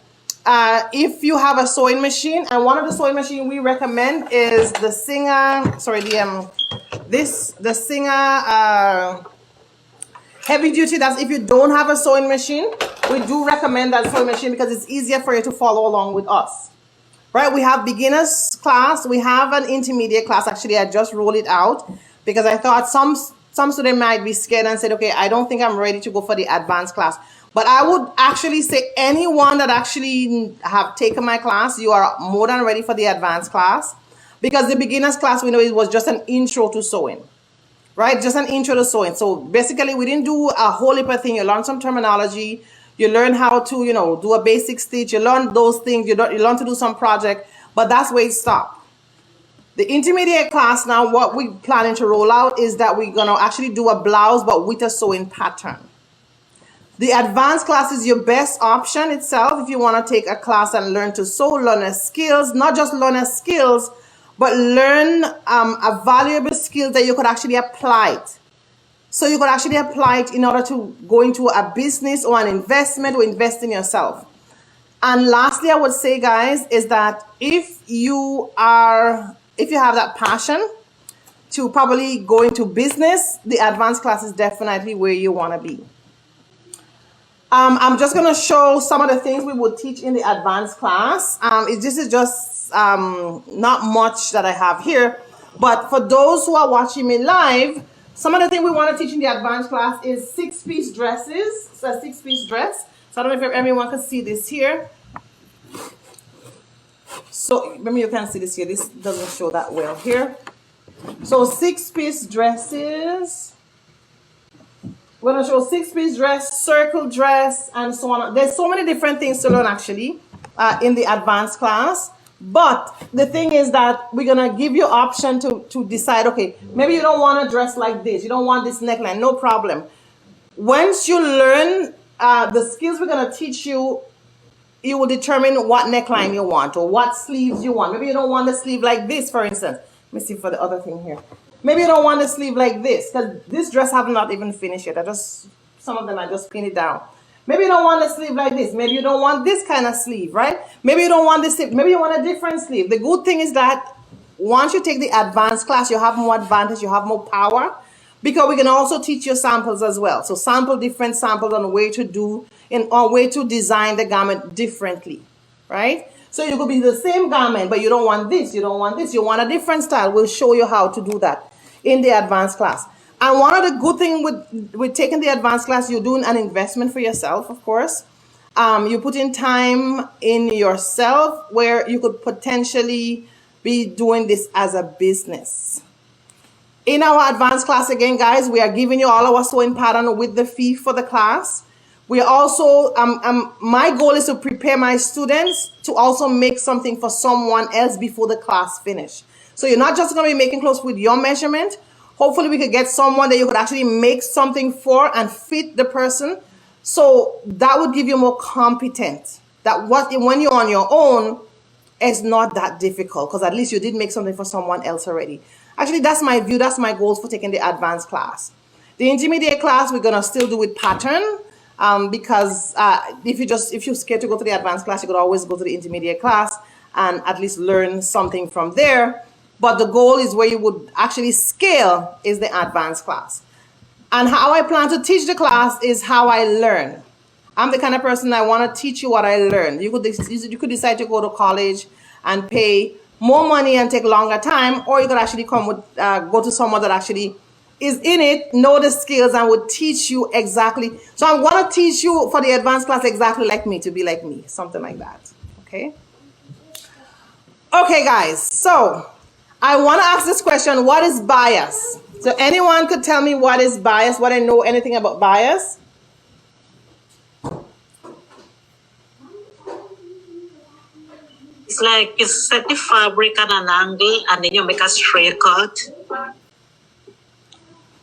If you have a sewing machine, and one of the sewing machine we recommend is the Singer, the Singer heavy duty. That's if you don't have a sewing machine, we do recommend that sewing machine because it's easier for you to follow along with us. Right? We have beginners class, we have an intermediate class. Actually, I just rolled it out because I thought some students might be scared and said, okay, I don't think I'm ready to go for the advanced class. But I would actually say anyone that actually have taken my class, you are more than ready for the advanced class, because the beginners class, we know it was just an intro to sewing, right? Just an intro to sewing. So basically we didn't do a whole heap of things. You learn some terminology, you learn how to, you know, do a basic stitch, you learn those things, you learn to do some project, but that's where it stopped. The intermediate class now, what we're planning to roll out is that we're going to actually do a blouse, but with a sewing pattern. The advanced class is your best option itself if you want to take a class and learn to sew, learn a skills, not just learn a skills, but learn a valuable skill that you could actually apply it. So you could actually apply it in order to go into a business or an investment or invest in yourself. And lastly, I would say, guys, is that if you have that passion to probably go into business, the advanced class is definitely where you want to be. I'm just going to show some of the things we would teach in the advanced class. This is just not much that I have here. But for those who are watching me live, some of the things we want to teach in the advanced class is 6-piece dresses. So a 6-piece dress. So I don't know if everyone can see this here. So maybe you can see this here. This doesn't show that well here. So 6-piece dresses. We're going to show 6-piece dress, circle dress, and so on. There's so many different things to learn actually in the advanced class. But the thing is that we're going to give you option to decide, okay, maybe you don't want to dress like this. You don't want this neckline. No problem. Once you learn the skills we're going to teach you, you will determine what neckline you want or what sleeves you want. Maybe you don't want the sleeve like this, for instance. Let me see for the other thing here. Maybe you don't want the sleeve like this, because this dress have not even finished yet. Some of them I just pinned it down. Maybe you don't want the sleeve like this. Maybe you don't want this kind of sleeve, right? Maybe you don't want this sleeve. Maybe you want a different sleeve. The good thing is that once you take the advanced class, you have more advantage, you have more power, because we can also teach you samples as well. So sample different samples on way to do, on way to design the garment differently, right? So you could be the same garment, but you don't want this, you don't want this, you want a different style. We'll show you how to do that in the advanced class. And one of the good things with taking the advanced class, you're doing an investment for yourself, of course. You put in time in yourself where you could potentially be doing this as a business. In our advanced class, again, guys, we are giving you all our sewing pattern with the fee for the class. We are also, my goal is to prepare my students to also make something for someone else before the class finish. So you're not just going to be making clothes with your measurement. Hopefully we could get someone that you could actually make something for and fit the person. So that would give you more competent. That when you're on your own, it's not that difficult because at least you did make something for someone else already. Actually, that's my view. That's my goals for taking the advanced class. The intermediate class, we're going to still do with pattern because if you're scared to go to the advanced class, you could always go to the intermediate class and at least learn something from there. But the goal is where you would actually scale is the advanced class. And how I plan to teach the class is how I learn. I'm the kind of person I want to teach you what I learned. You could decide to go to college and pay more money and take longer time, or you could actually go to someone that actually is in it, know the skills, and would teach you exactly. So I'm going to teach you for the advanced class exactly like me, to be like me, something like that. Okay? Okay, guys. So I want to ask this question: what is bias? So anyone could tell me what is bias? What I know anything about bias? It's like you set the fabric at an angle and then you make a straight cut.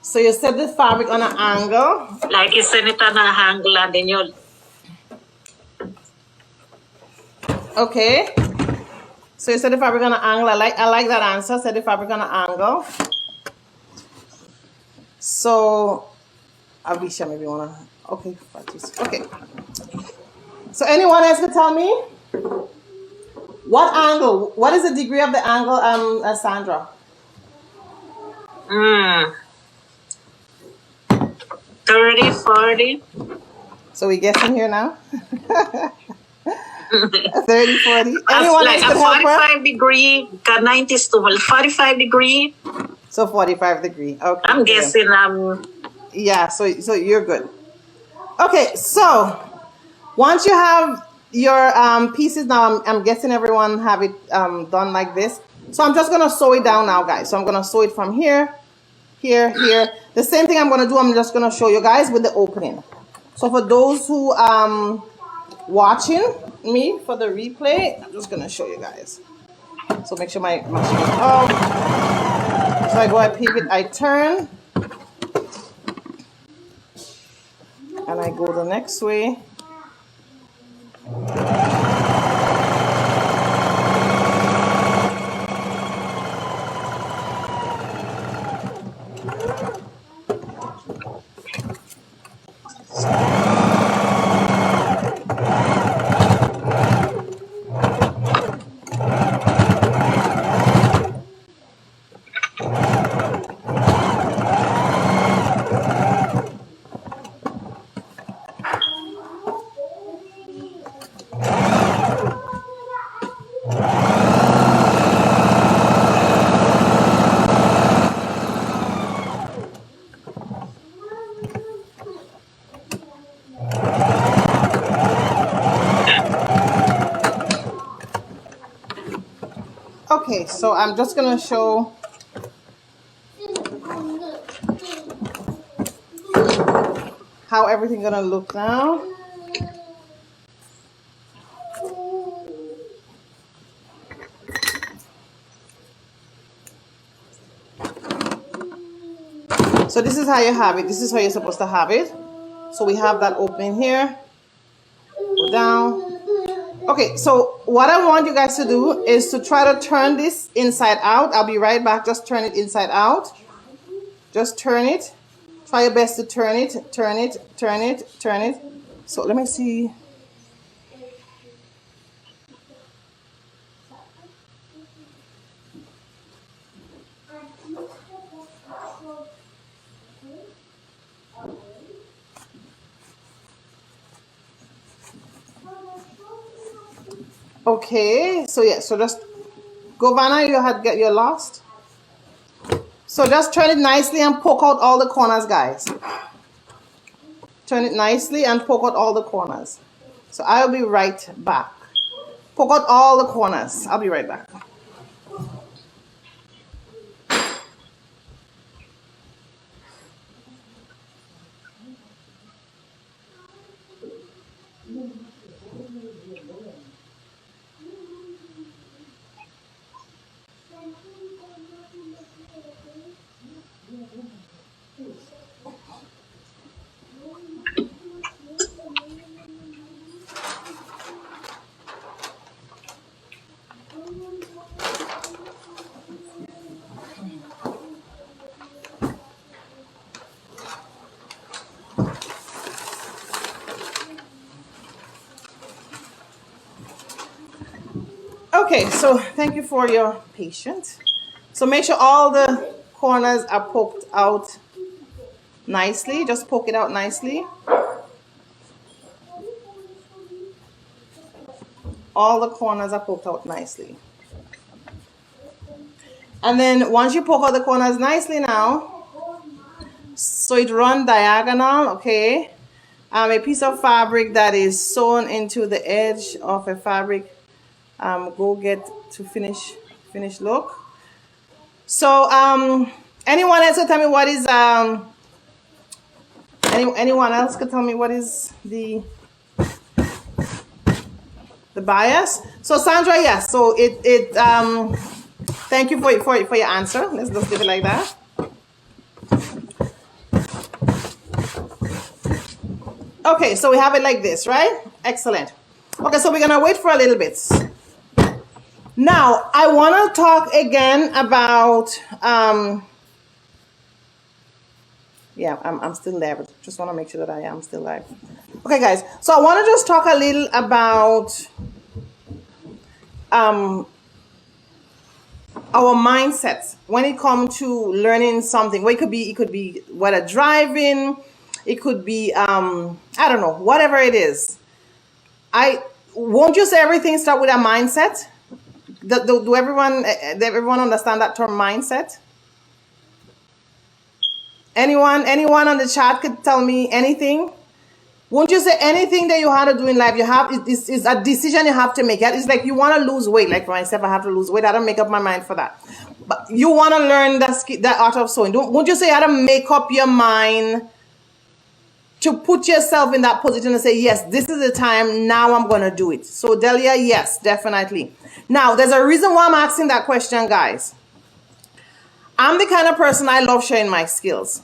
So you set the fabric on an angle. Like you set it on an angle and then you... Okay. So you set the fabric on an angle. I like that answer. Set the fabric on an angle. So, Alicia, maybe you wanna. Okay, okay. So anyone else could tell me what angle? What is the degree of the angle, Sandra? 30, 40. So we guessing here now. 30, 40. Anyone Like else a could help 45 degree, 90 to 45 degree. So 45 degree. Okay. I'm guessing. Yeah. So you're good. Okay. So once you have your pieces now, I'm guessing everyone have it done like this. So I'm just gonna sew it down now, guys. So I'm gonna sew it from here, here, here. The same thing I'm gonna do. I'm just gonna show you guys with the opening. So for those who watching me for the replay, I'm just gonna show you guys. So make sure my machine is off. So I go, I pivot, I turn, and I go the next way. Okay, so I'm just gonna show how everything gonna look now. So this is how you have it. This is how you're supposed to have it. So we have that opening here. Go down. Okay, so what I want you guys to do is to try to turn this inside out. I'll be right back. Just turn it inside out. Just turn it. Try your best to turn it, turn it, turn it, turn it. So let me see. Okay, so yeah, so just Govana, you're lost. So So just turn it nicely and poke out all the corners, guys. Turn it nicely and poke out all the corners. So I'll be right back. Poke out all the corners. I'll be right back. Okay, so thank you for your patience. So make sure all the corners are poked out nicely. Just poke it out nicely. All the corners are poked out nicely. And then once you poke out the corners nicely now, so it run diagonal, okay? A piece of fabric that is sewn into the edge of a fabric, go get to finish look. So anyone else can tell me what is anyone else could tell me what is the bias? So Sandra, yes. So it thank you for your answer. Let's just leave it like that. Okay, so we have it like this, right? Excellent. Okay, so we're gonna wait for a little bit. Now I want to talk again about yeah, I'm still there, but just want to make sure that I am still live. Okay, guys. So I want to just talk a little about our mindset when it comes to learning something. Well, it could be whether driving, it could be I don't know, whatever it is. Won't you say everything start with a mindset? Do everyone understand that term mindset? Anyone on the chat could tell me anything? Won't you say anything that you have to do in life? You have is a decision you have to make. It's like you want to lose weight. Like for myself, I have to lose weight. I don't make up my mind for that. But you want to learn that art of sewing. Won't you say you have to make up your mind to put yourself in that position and say, yes, this is the time. Now I'm going to do it. So Delia, yes, definitely. Now there's a reason why I'm asking that question, guys. I'm the kind of person, I love sharing my skills,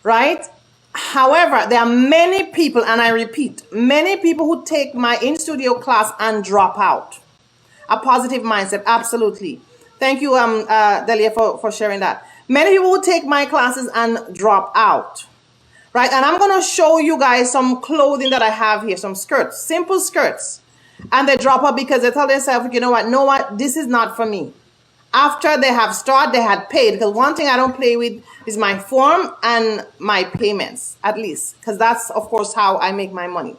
right? However, there are many people, and I repeat, many people who take my in-studio class and drop out. A positive mindset, absolutely. Thank you, Delia, for sharing that. Many people who take my classes and drop out, right? And I'm going to show you guys some clothing that I have here, some skirts, simple skirts. And they drop out because they tell themselves, you know what, this is not for me. After they have started, they had paid. Because one thing I don't play with is my form and my payments, at least. Because that's, of course, how I make my money,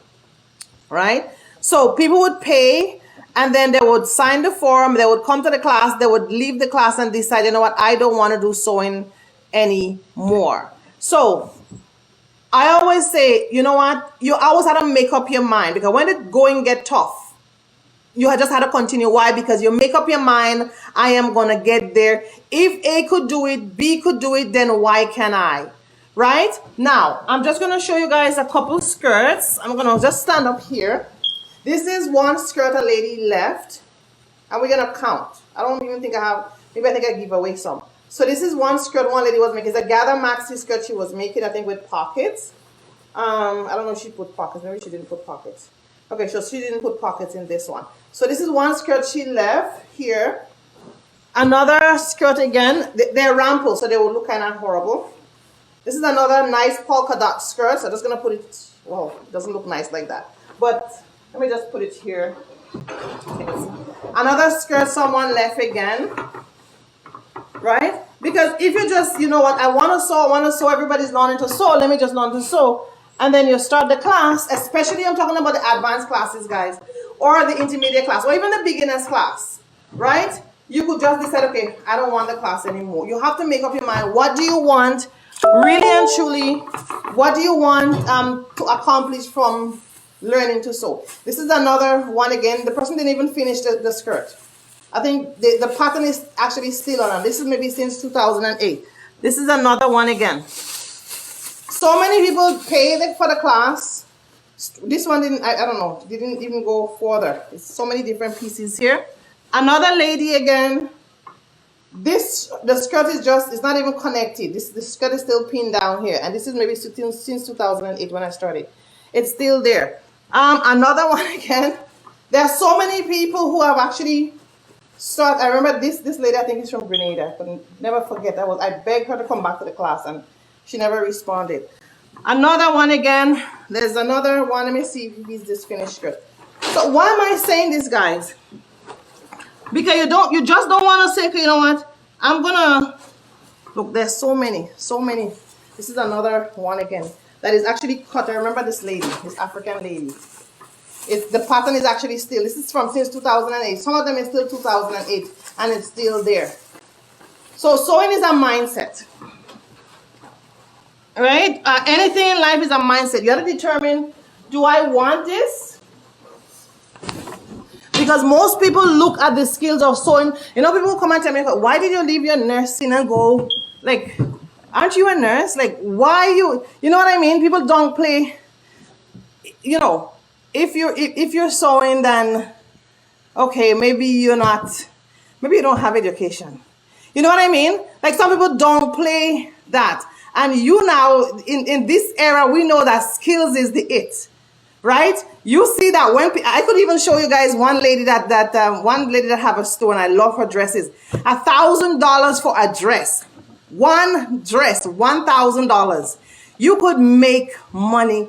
right? So people would pay, and then they would sign the form. They would come to the class. They would leave the class and decide, you know what, I don't want to do sewing anymore. So I always say, you know what, you always have to make up your mind. Because when the going get tough, you just had to continue. Why? Because you make up your mind, I am going to get there. If A could do it, B could do it, then why can't I? Right? Now, I'm just going to show you guys a couple skirts. I'm going to just stand up here. This is one skirt a lady left. And we're going to count. I don't even think I have, maybe I think I give away some. So this is one skirt one lady was making. It's a gather maxi skirt she was making, I think, with pockets. I don't know if she put pockets. Maybe she didn't put pockets. Okay, so she didn't put pockets in this one. So this is one skirt she left here. Another skirt again. They're ramples, so they will look kind of horrible. This is another nice polka dot skirt. So I'm just going to put it, well, it doesn't look nice like that. But let me just put it here. Another skirt someone left again. Right? Because if you just, you know what, I want to sew, everybody's learning to sew, let me just learn to sew. And then you start the class, especially I'm talking about the advanced classes, guys, or the intermediate class, or even the beginners class, right? you could just decide, okay, I don't want the class anymore. You have to make up your mind. What do you want, really and truly? What do you want to accomplish from learning to sew? This is another one again. The person didn't even finish the skirt. I think the pattern is actually still on. This is maybe since 2008. This is another one again. So many people paid for the class. This one didn't, I don't know, didn't even go further. It's so many different pieces here. Another lady again. The skirt is just, it's not even connected. The skirt is still pinned down here. And this is maybe since 2008 when I started. It's still there. Another one again. There are so many people who have actually started. I remember this lady, I think is from Grenada. I could never forget. I begged her to come back to the class and she never responded. Another one again. There's another one. Let me see if he's this finished skirt. So why am I saying this, guys? Because you just don't want to say, okay, you know what? I'm gonna look. There's so many. This is another one again that is actually cut. I remember this lady, this African lady. The pattern is actually still. This is from since 2008. Some of them is still 2008, and it's still there. So sewing is a mindset. Right? Anything in life is a mindset. You have to determine, do I want this? Because most people look at the skills of sewing. You know, people come and tell me, why did you leave your nursing and go? Like, aren't you a nurse? Like, why you know what I mean? People don't play, you know, if you're sewing, then, okay, maybe you don't have education. You know what I mean? Like, some people don't play that. And you now, in this era, we know that skills is the it, right? You see that when I could even show you guys one lady that have a store, and I love her dresses. $1,000 for a dress, one dress, $1,000. You could make money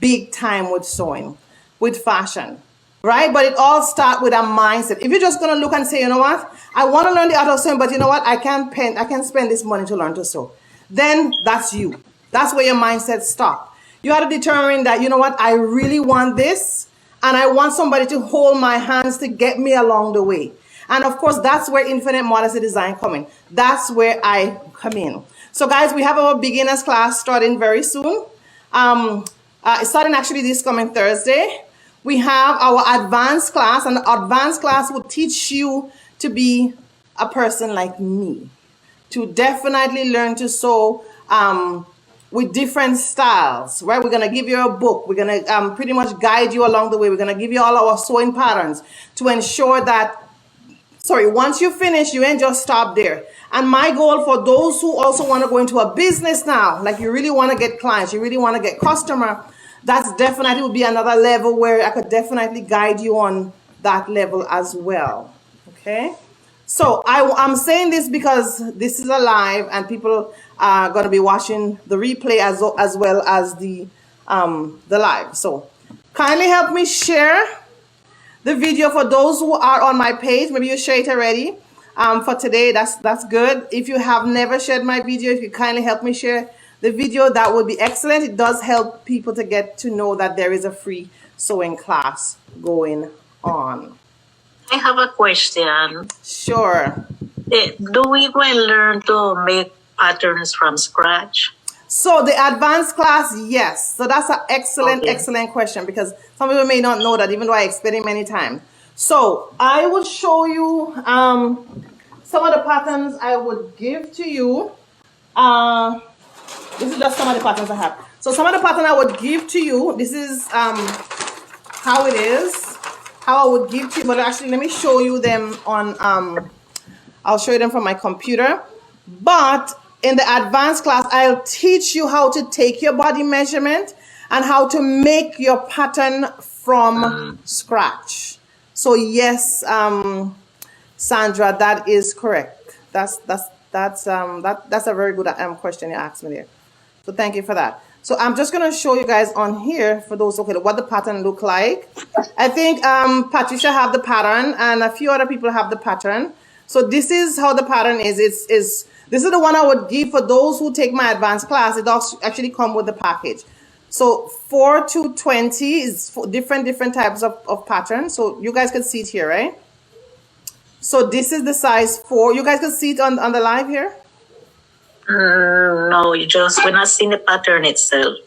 big time with sewing, with fashion, right? But it all starts with a mindset. If you're just gonna look and say, you know what, I want to learn the art of sewing, but you know what, I can't spend this money to learn to sew. Then that's you. That's where your mindset stops. You have to determine that, you know what, I really want this, and I want somebody to hold my hands to get me along the way. And of course, that's where Infinite Modesty Design come in. That's where I come in. So guys, we have our beginners class starting very soon. It's starting actually this coming Thursday. We have our advanced class, and the advanced class will teach you to be a person like me, to definitely learn to sew with different styles, right? We're going to give you a book. We're going to pretty much guide you along the way. We're going to give you all our sewing patterns to ensure that, once you finish, you ain't just stop there. And my goal for those who also want to go into a business now, like you really want to get clients, you really want to get customer, that's definitely will be another level where I could definitely guide you on that level as well, okay? So I'm saying this because this is a live and people are going to be watching the replay as well as the live. So kindly help me share the video for those who are on my page. Maybe you share it already. For today, that's good. If you have never shared my video, if you kindly help me share the video, that would be excellent. It does help people to get to know that there is a free sewing class going on. I have a question. Sure. Do we go and learn to make patterns from scratch? So the advanced class, yes. So that's an excellent question, because some people may not know that, even though I explain it many times. So I will show you some of the patterns I would give to you. This is just some of the patterns I have. So some of the patterns I would give to you, this is how it is, how I would give to you. But actually, let me show you them on, I'll show you them from my computer. But in the advanced class, I'll teach you how to take your body measurement and how to make your pattern from scratch. So yes, Sandra, that is correct. That's a very good question you asked me there. So thank you for that. So I'm just gonna show you guys on here for those what the pattern look like. I think Patricia have the pattern and a few other people have the pattern. So this is how the pattern is. This is the one I would give for those who take my advanced class. It does actually come with the package. So 4 to 20 is different types of patterns. So you guys can see it here, right? So this is the size 4. You guys can see it on the live here. No, we're not seeing the pattern itself.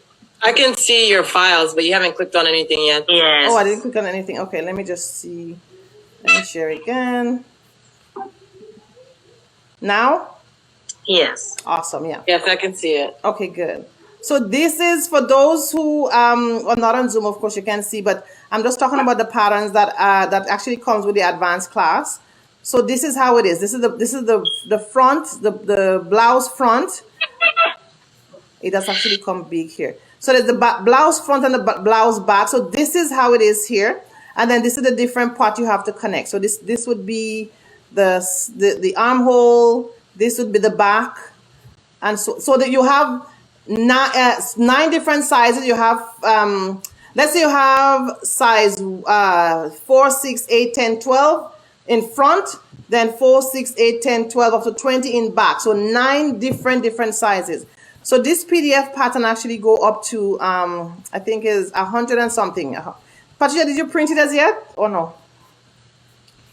I can see your files, but you haven't clicked on anything yet. Yes. Oh, I didn't click on anything. Okay, let me just see. Let me share again. Now? Yes. Awesome, yeah. Yes, I can see it. Okay, good. So this is for those who are not on Zoom, of course you can see, but I'm just talking about the patterns that actually comes with the advanced class. So this is how it is. This is the front, the blouse front. It does actually come big here. So there's the blouse front and the blouse back. So this is how it is here. And then this is the different part you have to connect. So this would be the armhole. This would be the back. And so that you have 9 different sizes. You have, let's say you have size 4, 6, 8, 10, 12 in front, then 4, 6, 8, 10, 12, up to 20 in back. So 9 different sizes. So this PDF pattern actually go up to, I think is 100 and something. Patricia, did you print it as yet or no?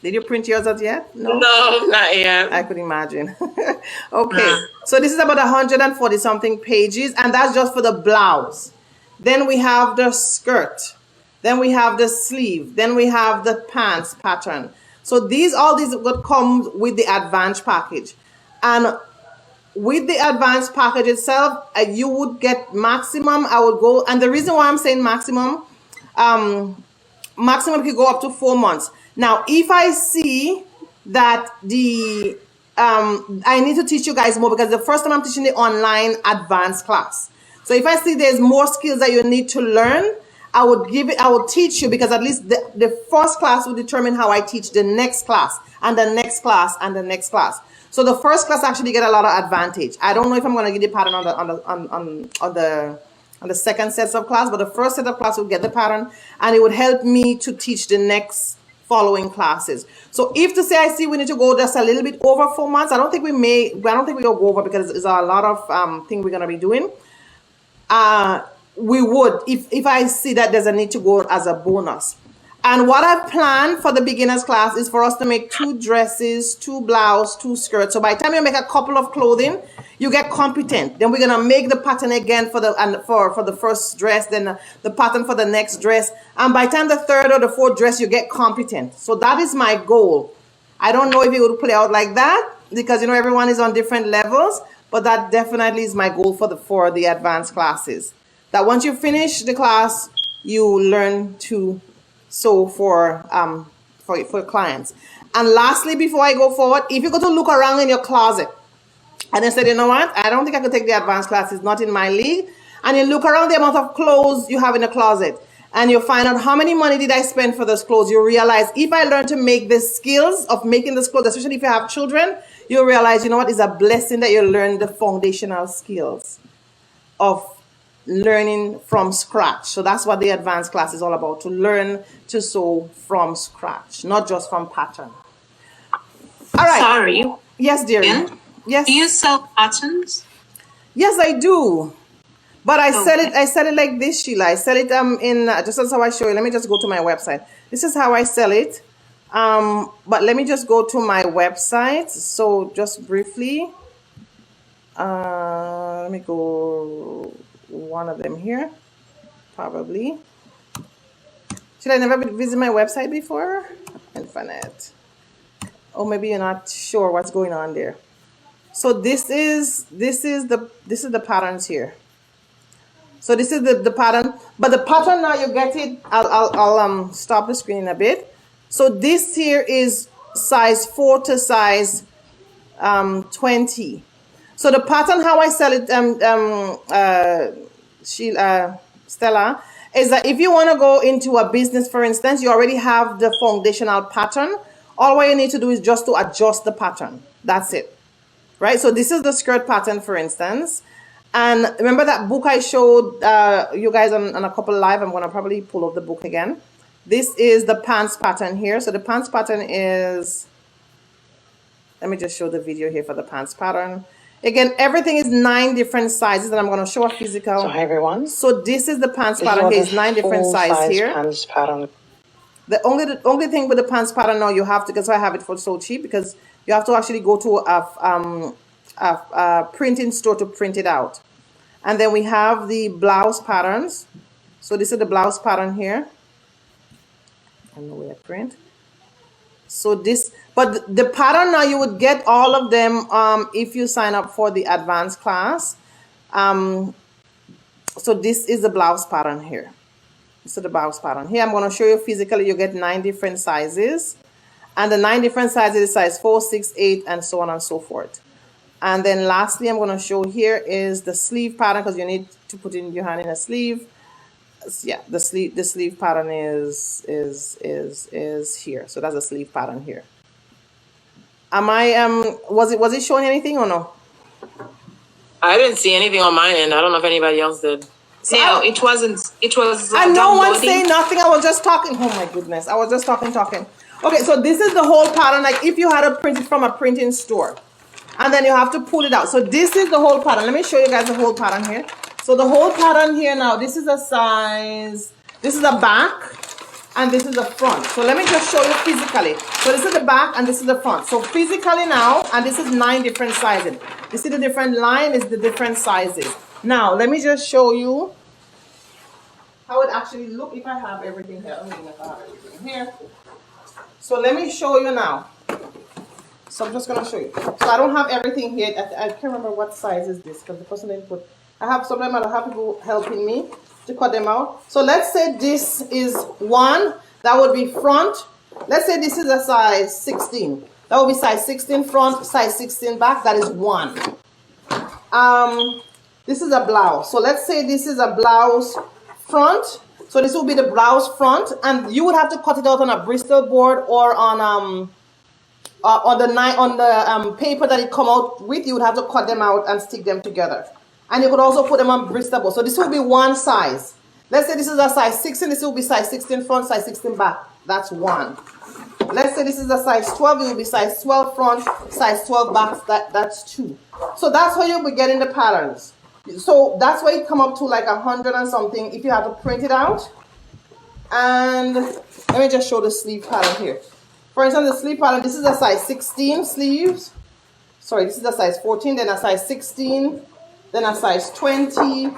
Did you print yours as yet? No, not yet. I could imagine. Okay, so this is about 140 something pages, and that's just for the blouse. Then we have the skirt. Then we have the sleeve. Then we have the pants pattern. So all these would come with the advanced package. And with the advanced package itself, you would get maximum. I would go, and the reason why I'm saying maximum could go up to 4 months. Now, if I see that I need to teach you guys more, because the first time I'm teaching the online advanced class. So if I see there's more skills that you need to learn, I would teach you, because at least the first class will determine how I teach the next class and the next class and the next class. So the first class actually get a lot of advantage. I don't know if I'm going to get the pattern on the second set of class, but the first set of class will get the pattern, and it would help me to teach the next following classes. So if to say I see we need to go just a little bit over 4 months, I don't think we'll go over, because there's a lot of things we're going to be doing. We would, if I see that there's a need to go as a bonus. And what I've planned for the beginners class is for us to make 2 dresses, 2 blouses, 2 skirts. So by the time you make a couple of clothing, you get competent. Then we're gonna make the pattern again for the first dress, then the pattern for the next dress. And by the time the 3rd or the 4th dress, you get competent. So that is my goal. I don't know if it would play out like that, because everyone is on different levels, but that definitely is my goal for the advanced classes. That once you finish the class, you learn to sew for clients. And lastly, before I go forward, if you go to look around in your closet and then say, you know what, I don't think I could take the advanced class, it's not in my league, and you look around the amount of clothes you have in the closet, and you find out how many money did I spend for those clothes, you realize if I learn to make the skills of making those clothes, especially if you have children, you realize, you know what, it's a blessing that you learn the foundational skills of learning from scratch. So that's what the advanced class is all about, to learn to sew from scratch, not just from pattern. All right. Sorry. Yes, dearie. Yes. Do you sell patterns? Yes, I do. But I sell it like this, Sheila. I sell it in just as how I show you. Let me just go to my website. This is how I sell it. But let me just go to my website. So just briefly, let me go one of them here, probably. Should I never visit my website before? Infinite. Or maybe you're not sure what's going on there. So this is the patterns here. So this is the pattern, but the pattern now you get it. I'll stop the screen in a bit. So this here is size 4 to size 20. So the pattern, how I sell it, Stella, is that if you want to go into a business, for instance, you already have the foundational pattern. All what you need to do is just to adjust the pattern. That's it, right? So this is the skirt pattern, for instance. And remember that book I showed you guys on a couple live? I'm going to probably pull up the book again. This is the pants pattern here. So the pants pattern is, let me just show the video here for the pants pattern. Again, everything is 9 different sizes, and I'm going to show a physical. So hi everyone. So this is the pants pattern. Here is 9 different sizes here. Pants pattern. The only thing with the pants pattern now, you have to, because I have it for so cheap, because you have to actually go to a printing store to print it out. And then we have the blouse patterns. So this is the blouse pattern here. I don't know where I print. So this, but the pattern now, you would get all of them if you sign up for the advanced class. So this is the blouse pattern here. So the blouse pattern here, I'm going to show you physically. You get 9 different sizes, and the 9 different sizes is size 4, 6, 8, and so on and so forth. And then lastly, I'm going to show here is the sleeve pattern, because you need to put in your hand in a sleeve. Yeah, the sleeve pattern is here. So that's a sleeve pattern here. Am I was it showing anything or no? I didn't see anything on my end. I don't know if anybody else did. No, it wasn't. It was. And no one saying nothing. I was just talking. Oh my goodness, I was just talking. Okay, so this is the whole pattern. Like if you had a print from a printing store, and then you have to pull it out. So this is the whole pattern. Let me show you guys the whole pattern here. So the whole pattern here now. This is a size. This is a back, and this is the front. So let me just show you physically. So this is the back, and this is the front. So physically now, and this is 9 different sizes. You see the different line is the different sizes. Now, let me just show you how it actually look if I have everything here. I mean, if I have everything here. So let me show you now. So I'm just going to show you. So I don't have everything here. I can't remember what size is this, because the person didn't put. I have some of them, I have people helping me to cut them out. So let's say this is 1. That would be front. Let's say this is a size 16. That would be size 16 front, size 16 back. That is 1. This is a blouse. So let's say this is a blouse front. So this will be the blouse front, and you would have to cut it out on a Bristol board or on the paper that it come out with. You would have to cut them out and stick them together, and you could also put them on Bristol board. So this will be 1 size. Let's say this is a size 16. This will be size 16 front, size 16 back. That's 1. Let's say this is a size 12. It will be size 12 front, size 12 back. That's 2. So that's how you'll be getting the patterns. So that's why it come up to like 100 and something if you have to print it out. And let me just show the sleeve pattern here. For instance, the sleeve pattern, this is a size 16 sleeves. Sorry, this is a size 14, then a size 16, then a size 20.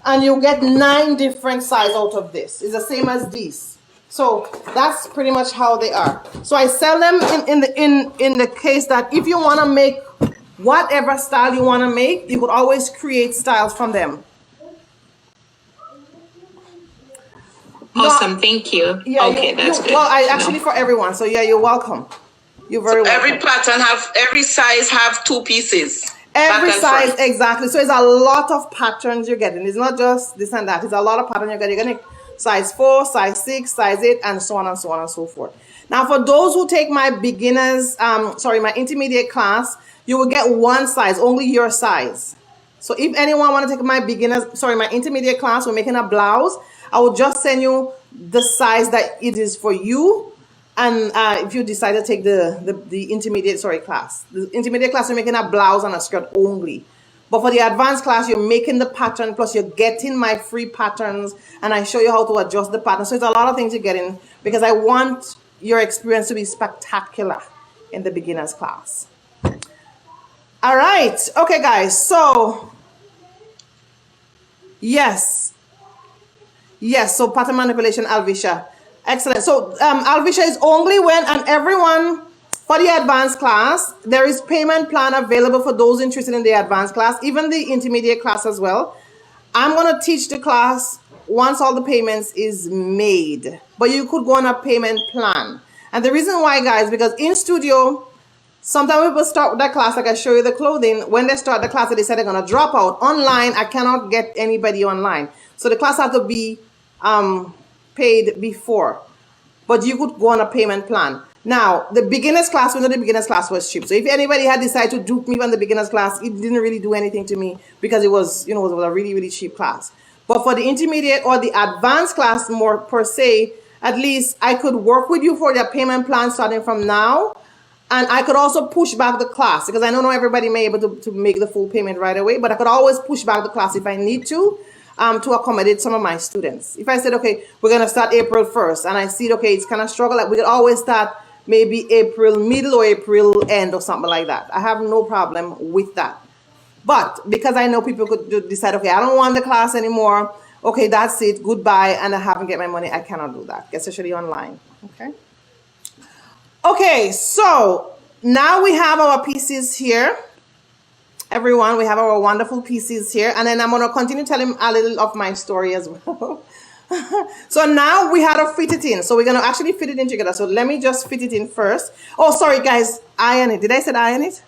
And you get 9 different sizes out of this. It's the same as these. So that's pretty much how they are. So I sell them in the case that if you want to make whatever style you want to make, you could always create styles from them. Awesome, thank you. Yeah, okay, that's good. Well, actually for everyone. So yeah, you're welcome. You're very welcome. Every size have 2 pieces. Every size, exactly. So it's a lot of patterns you're getting. It's not just this and that. It's a lot of patterns you're getting. You're getting size 4, size 6, size 8, and so on and so on and so forth. Now, for those who take my my intermediate class, you will get 1 size, only your size. So if anyone want to take my my intermediate class, we're making a blouse, I will just send you the size that it is for you. And if you decide to take the intermediate class, the intermediate class, you're making a blouse and a skirt only. But for the advanced class, you're making the pattern, plus you're getting my free patterns, and I show you how to adjust the pattern. So it's a lot of things you're getting, because I want your experience to be spectacular in the beginner's class. All right. Okay, guys. So, yes. So pattern manipulation, Alvisha. Excellent. So Alvisha is only when, and everyone, for the advanced class, there is payment plan available for those interested in the advanced class, even the intermediate class as well. I'm going to teach the class once all the payments is made, but you could go on a payment plan. And the reason why, guys, because in studio, sometimes people start with that class, like I show you the clothing. When they start the class, they say they're going to drop out. Online, I cannot get anybody online. So the class has to be paid before. But you could go on a payment plan. Now, the beginner's class, we know the beginner's class was cheap. So if anybody had decided to dupe me on the beginner's class, it didn't really do anything to me, because it was, it was a really, really cheap class. But for the intermediate or the advanced class, more per se, at least I could work with you for their payment plan starting from now. And I could also push back the class, because I know not everybody may be able to make the full payment right away, but I could always push back the class if I need to. to accommodate some of my students. If I said, okay, we're going to start April 1st, and I see, okay, it's kind of struggle, like we could always start maybe April middle or April end or something like that. I have no problem with that. But because I know people could decide, okay, I don't want the class anymore. Okay, that's it. Goodbye. And I haven't get my money. I cannot do that, especially online. Okay. Okay, so now we have our pieces here. Everyone, we have our wonderful pieces here. And then I'm going to continue telling a little of my story as well. So now we had to fit it in. So we're going to actually fit it in together. So let me just fit it in first. Oh, sorry, guys. Iron it. Did I say iron it?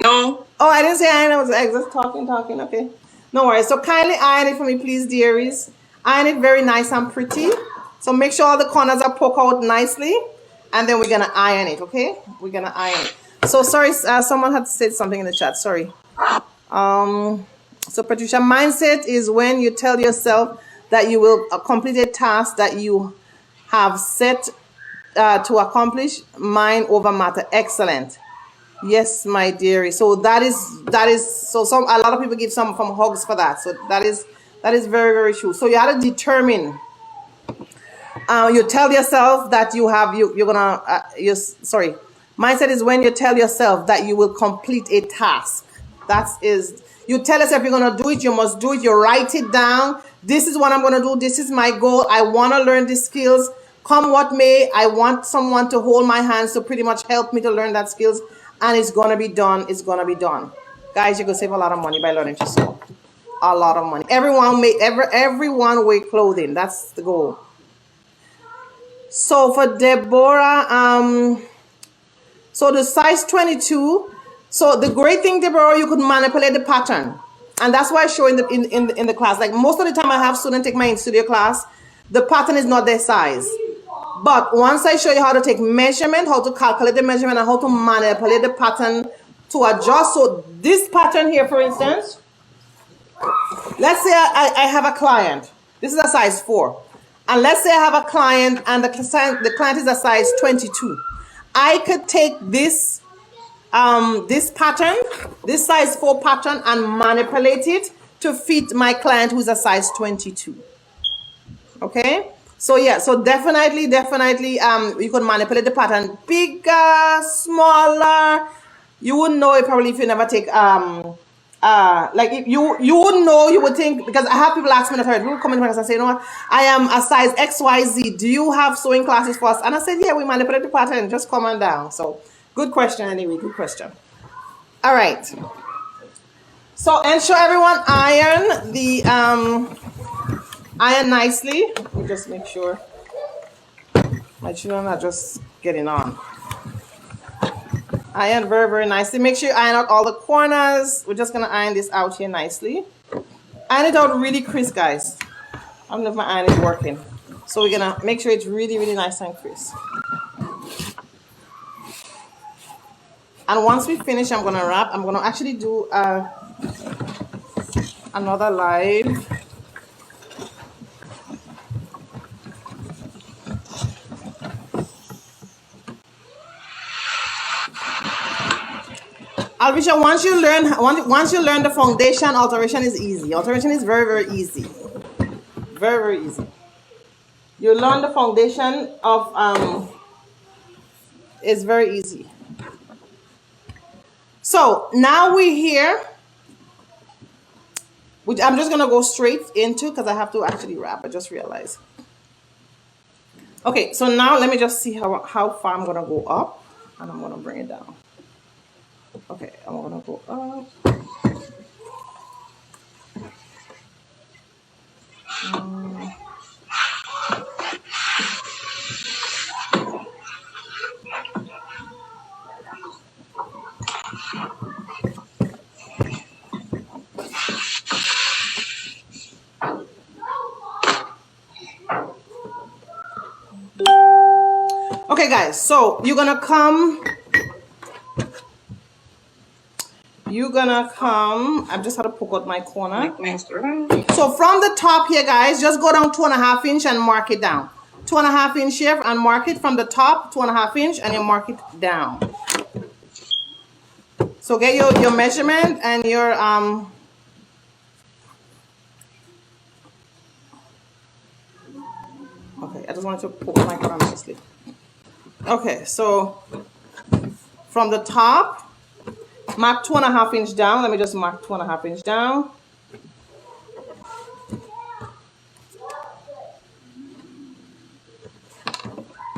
No. Oh, I didn't say iron. I was just talking. Okay. No worries. So kindly iron it for me, please, dearies. Iron it very nice and pretty. So make sure all the corners are poked out nicely. And then we're going to iron it, okay? We're going to iron it. So sorry, someone had said something in the chat. Sorry. So Patricia, mindset is when you tell yourself that you will complete a task that you have set to accomplish. Mind over matter. Excellent. Yes, my dearie. So that is so a lot of people give some hugs for that. So that is very, very true. So you have to determine. You tell yourself that you're gonna mindset is when you tell yourself that you will complete a task. You tell yourself you're gonna do it, you must do it, you write it down. This is what I'm gonna do, this is my goal, I wanna learn these skills. Come what may, I want someone to hold my hand to pretty much help me to learn that skills, and it's gonna be done, Guys, you can save a lot of money by learning to sew. A lot of money. Everyone wear clothing, that's the goal. So for Deborah, so the size 22. So the great thing, Deborah, you could manipulate the pattern, and that's why I show in the class. Like most of the time, I have students take my in-studio class. The pattern is not their size, but once I show you how to take measurement, how to calculate the measurement, and how to manipulate the pattern to adjust. So this pattern here, for instance, let's say I have a client. This is a size 4. And let's say I have a client and the client is a size 22. I could take this pattern, this size 4 pattern, and manipulate it to fit my client who's a size 22. Okay? So yeah, so definitely, you could manipulate the pattern. Bigger, smaller. You wouldn't know it probably if you never take like if you wouldn't know, you would think, because I have people ask me that, people come in and say, you know what, I am a size XYZ, do you have sewing classes for us? And I said, yeah, we manipulate the pattern, just come on down. So good question anyway, good question. All right, so ensure everyone iron the iron nicely. Let me just make sure my children are just getting on. Iron very, very nicely. Make sure you iron out all the corners. We're just gonna iron this out here nicely. Iron it out really crisp, guys. I don't know if my iron is working. So we're gonna make sure it's really, really nice and crisp. And once we finish, I'm gonna wrap. I'm gonna actually do another live. Alvisha, once you learn the foundation, alteration is easy. Alteration is very, very easy. Very, very easy. You learn the foundation of it's very easy. So now we're here, which I'm just gonna go straight into because I have to actually wrap. I just realized. Okay, so now let me just see how far I'm gonna go up, and I'm gonna bring it down. Okay, I'm gonna go up. Okay, guys, so you're gonna come, I just had to poke out my corner. So from the top here, guys, just go down 2.5 inch and mark it down. 2.5 inch here and mark it from the top, 2.5 inch, and you mark it down. So get your measurement and your just wanted to put my camera nicely. Okay, so from the top, mark 2.5 inch down. Let me just mark 2.5 inch down.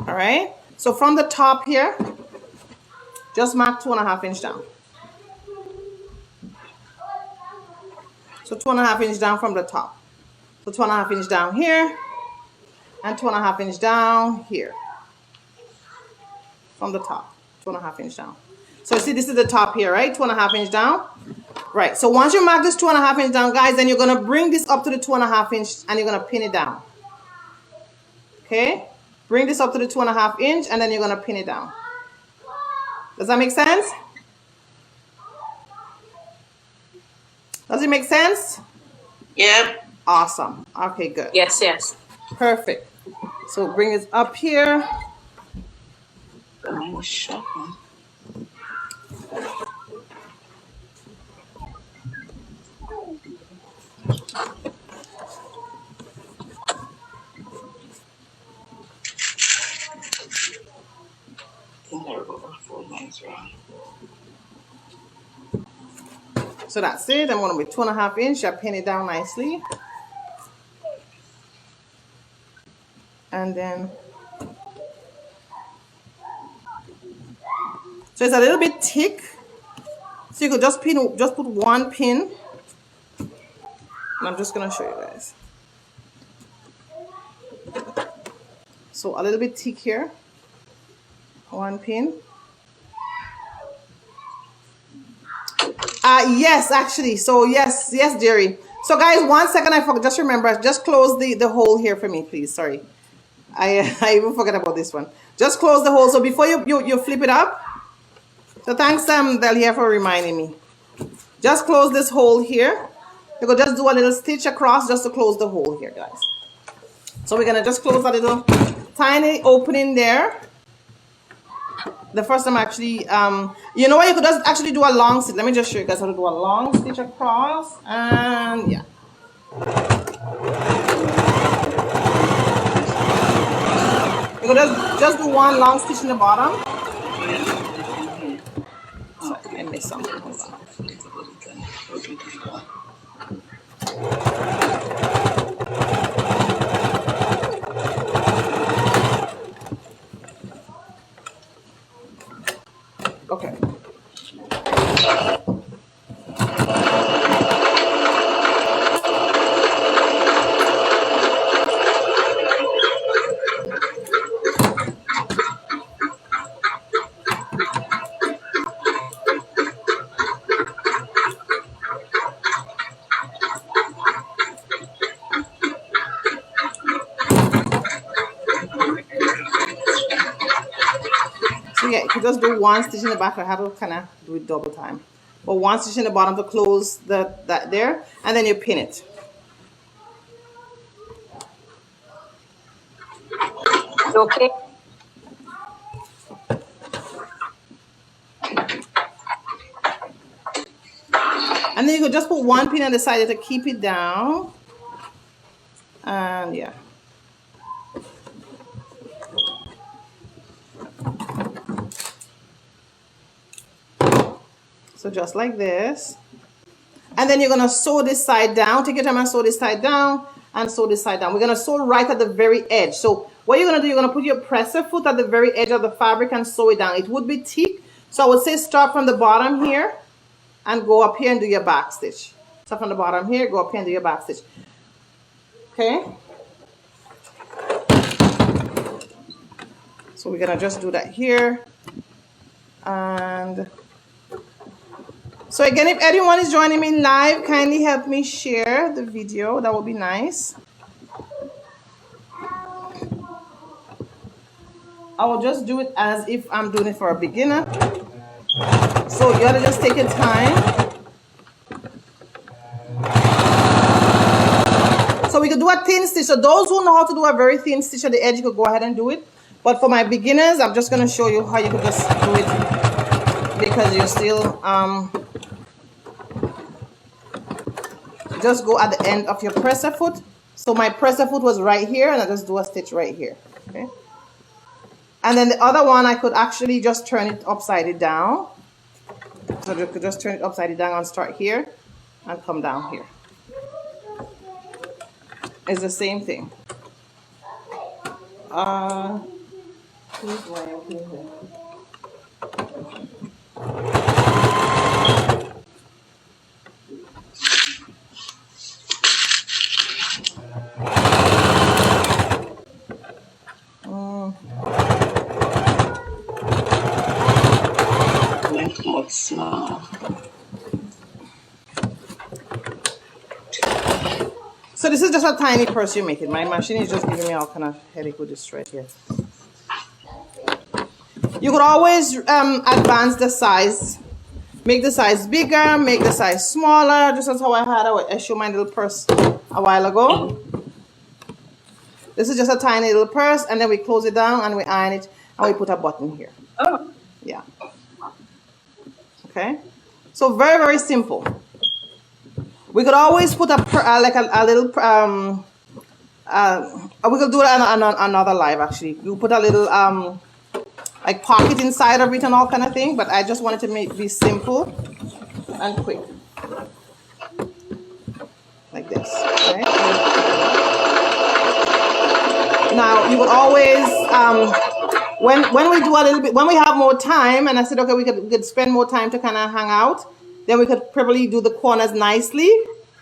All right, so from the top here, just mark 2.5 inch down. So 2.5 inch down from the top. So 2.5 inch down here, and 2.5 inch down here. From the top, 2.5 inch down. So see, this is the top here, right? 2.5 inch down. Right, so once you mark this 2.5 inch down, guys, then you're gonna bring this up to the 2.5 inch and you're gonna pin it down. Okay? Bring this up to the 2.5 inch and then you're gonna pin it down. Does that make sense? Does it make sense? Yep. Awesome. Okay, good. Yes, yes. Perfect. So bring it up here. So that's it. I'm going to be 2.5 inch. I pin it down nicely. And then, so it's a little bit thick. So you could just put one pin. And I'm just going to show you guys. So a little bit thick here. One pin. Yes, actually. So yes, Jerry. So guys, 1 second, I forgot. Just remember, just close the hole here for me, please. Sorry, I even forgot about this one. Just close the hole. So before you flip it up. So thanks, Delia, for reminding me. Just close this hole here. You could just do a little stitch across just to close the hole here, guys. So we're gonna just close a little tiny opening there. The first time actually, you know what, you could just actually do a long stitch. Let me just show you guys how to do a long stitch across, and yeah. You could just do one long stitch in the bottom. Sorry, I missed something. Hold on. Okay. So yeah, you can just do one stitch in the back. I have to kind of do it double time. But one stitch in the bottom to close that there, and then you pin it. Okay. And then you could just put one pin on the side to keep it down. And yeah. So just like this. And then you're going to sew this side down. Take your time and sew this side down and sew this side down. We're going to sew right at the very edge. So what you're going to do, you're going to put your presser foot at the very edge of the fabric and sew it down. It would be thick. So I would say start from the bottom here and go up here and do your back stitch. Start from the bottom here, go up here and do your back stitch. Okay. So we're going to just do that here. And so again, if anyone is joining me live, kindly help me share the video. That would be nice. I will just do it as if I'm doing it for a beginner. So you gotta just take your time. So we could do a thin stitch. So those who know how to do a very thin stitch at the edge, you could go ahead and do it. But for my beginners, I'm just gonna show you how you could just do it, because you're still just go at the end of your presser foot. So my presser foot was right here, and I just do a stitch right here. Okay. And then the other one, I could actually just turn it upside down. So you could just turn it upside down and start here and come down here. It's the same thing. Small. So this is just a tiny purse you're making. My machine is just giving me all kind of headache with this right here. You could always advance the size. Make the size bigger, make the size smaller. Just as how I showed my little purse a while ago. This is just a tiny little purse, and then we close it down and we iron it, and we put a button here. Oh. Yeah. Okay. So very, very simple. We could always put a little we could do it on another live actually. You put a little like pocket inside of it and all kind of thing, but I just wanted to be simple and quick. Like this. Okay? Now you would always when we do a little bit, when we have more time, and I said okay, we could spend more time to kind of hang out, then we could probably do the corners nicely,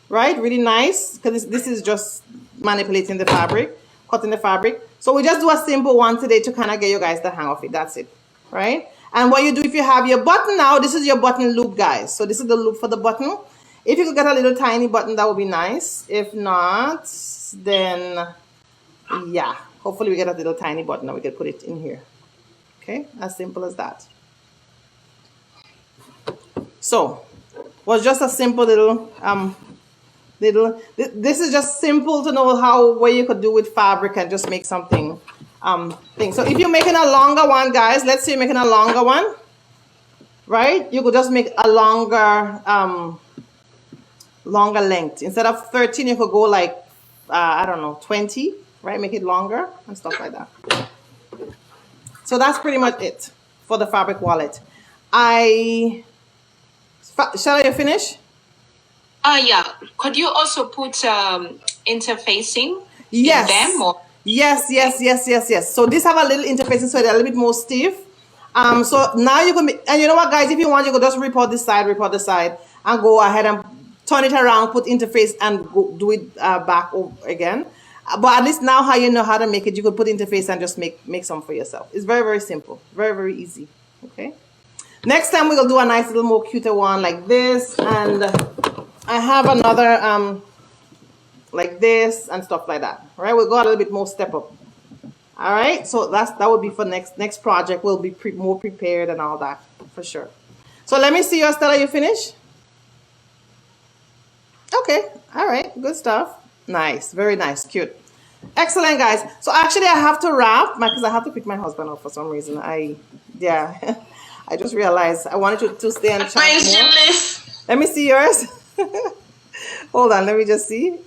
right? Really nice, because this is just manipulating the fabric, cutting the fabric. So we just do a simple one today to kind of get you guys the hang of it. That's it, right? And what you do, if you have your button now, this is your button loop, guys. So this is the loop for the button. If you could get a little tiny button, that would be nice. If not, then yeah, hopefully we get a little tiny button and we can put it in here. Okay, as simple as that. So was just a simple little this is just simple to know what you could do with fabric and just make something thing. So if you're making a longer one, guys, let's say you're making a longer one, right? You could just make a longer longer length. Instead of 13, you could go like I don't know, 20, right? Make it longer and stuff like that. So that's pretty much it for the fabric wallet. Shall I finish? Yeah. Could you also put interfacing Yes. in them? Or? Yes. So these have a little interfacing, so they're a little bit more stiff. So now you can, and you know what, guys, if you want, you could just report this side, and go ahead and turn it around, put interface, and do it back over again. But at least now how you know how to make it, you could put interface and just make some for yourself. It's very, very simple, very, very easy. Okay. Next time we'll do a nice little more cuter one like this, and I have another like this and stuff like that. All right, we'll go a little bit more step up. All right, so that would be for next project. We'll be more prepared and all that for sure. So let me see your Stella. You finish? Okay. All right. Good stuff. Nice. Very nice. Cute. Excellent, guys. So actually, I have to wrap because I have to pick my husband up for some reason. I just realized I wanted to stay and chat more. Let me see yours. Hold on. Let me just see.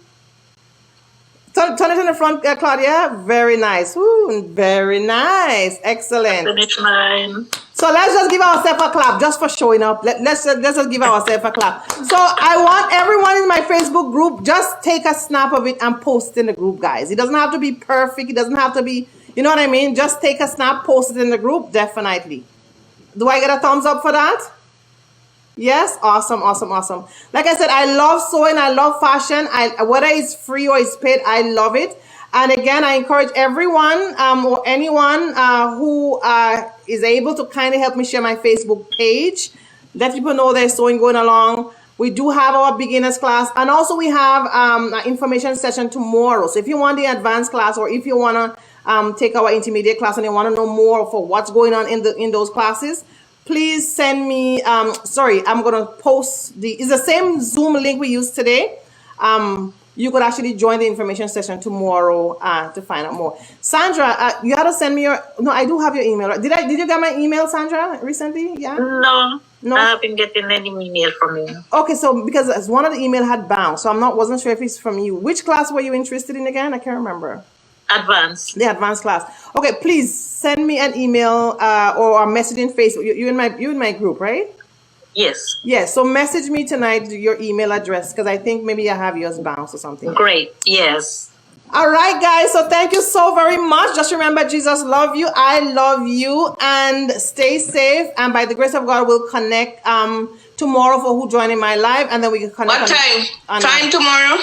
Turn it in the front, Claudia. Very nice. Ooh, very nice. Excellent. Finish mine. So let's just give ourselves a clap just for showing up. Let's just give ourselves a clap. So I want everyone in my Facebook group, just take a snap of it and post it in the group, guys. It doesn't have to be perfect. It doesn't have to be, you know what I mean? Just take a snap, post it in the group, definitely. Do I get a thumbs up for that? Yes, awesome. Like I said, I love sewing, I love fashion. Whether it's free or it's paid, I love it. And again, I encourage everyone or anyone who is able to kindly help me share my Facebook page. Let people know there's sewing going along. We do have our beginners class, and also we have an information session tomorrow. So if you want the advanced class, or if you want to take our intermediate class and you want to know more for what's going on in those classes, please send me, sorry, I'm going to post it's the same Zoom link we used today. You could actually join the information session tomorrow to find out more. Sandra, you had to send me no, I do have your email. Right? Did you get my email, Sandra, recently? Yeah? No, I haven't gotten any email from you. Okay, so because one of the email had bounced, so wasn't sure if it's from you. Which class were you interested in again? I can't remember. Advanced. The advanced class. Okay, please send me an email or a message in Facebook. You in my group, right? Yes. Yes. So message me tonight your email address because I think maybe I have yours bounced or something. Great. Yes. All right, guys. So thank you so very much. Just remember, Jesus love you. I love you, and stay safe. And by the grace of God, we'll connect tomorrow for who joined in my live, and then we can connect. What time? Time tomorrow?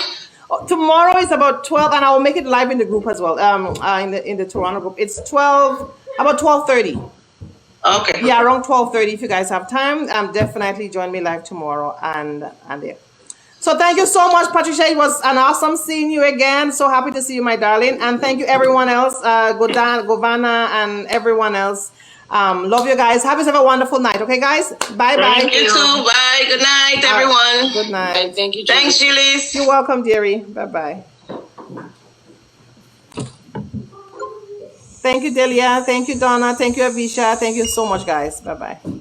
Tomorrow is about 12, and I will make it live in the group as well. In the Toronto group, it's 12, about 12:30. Okay. Yeah, around 12:30. If you guys have time, definitely join me live tomorrow and there. So thank you so much, Patricia. It was an awesome seeing you again. So happy to see you, my darling. And thank you, everyone else, Govana, and everyone else. Love you guys. Have yourself a wonderful night. Okay, guys? Bye-bye. You too. Bye. Good night, everyone. Good night. Thank you. Thanks, Julie. You're welcome, dearie. Bye-bye. Thank you, Delia. Thank you, Donna. Thank you, Avisha. Thank you so much, guys. Bye-bye.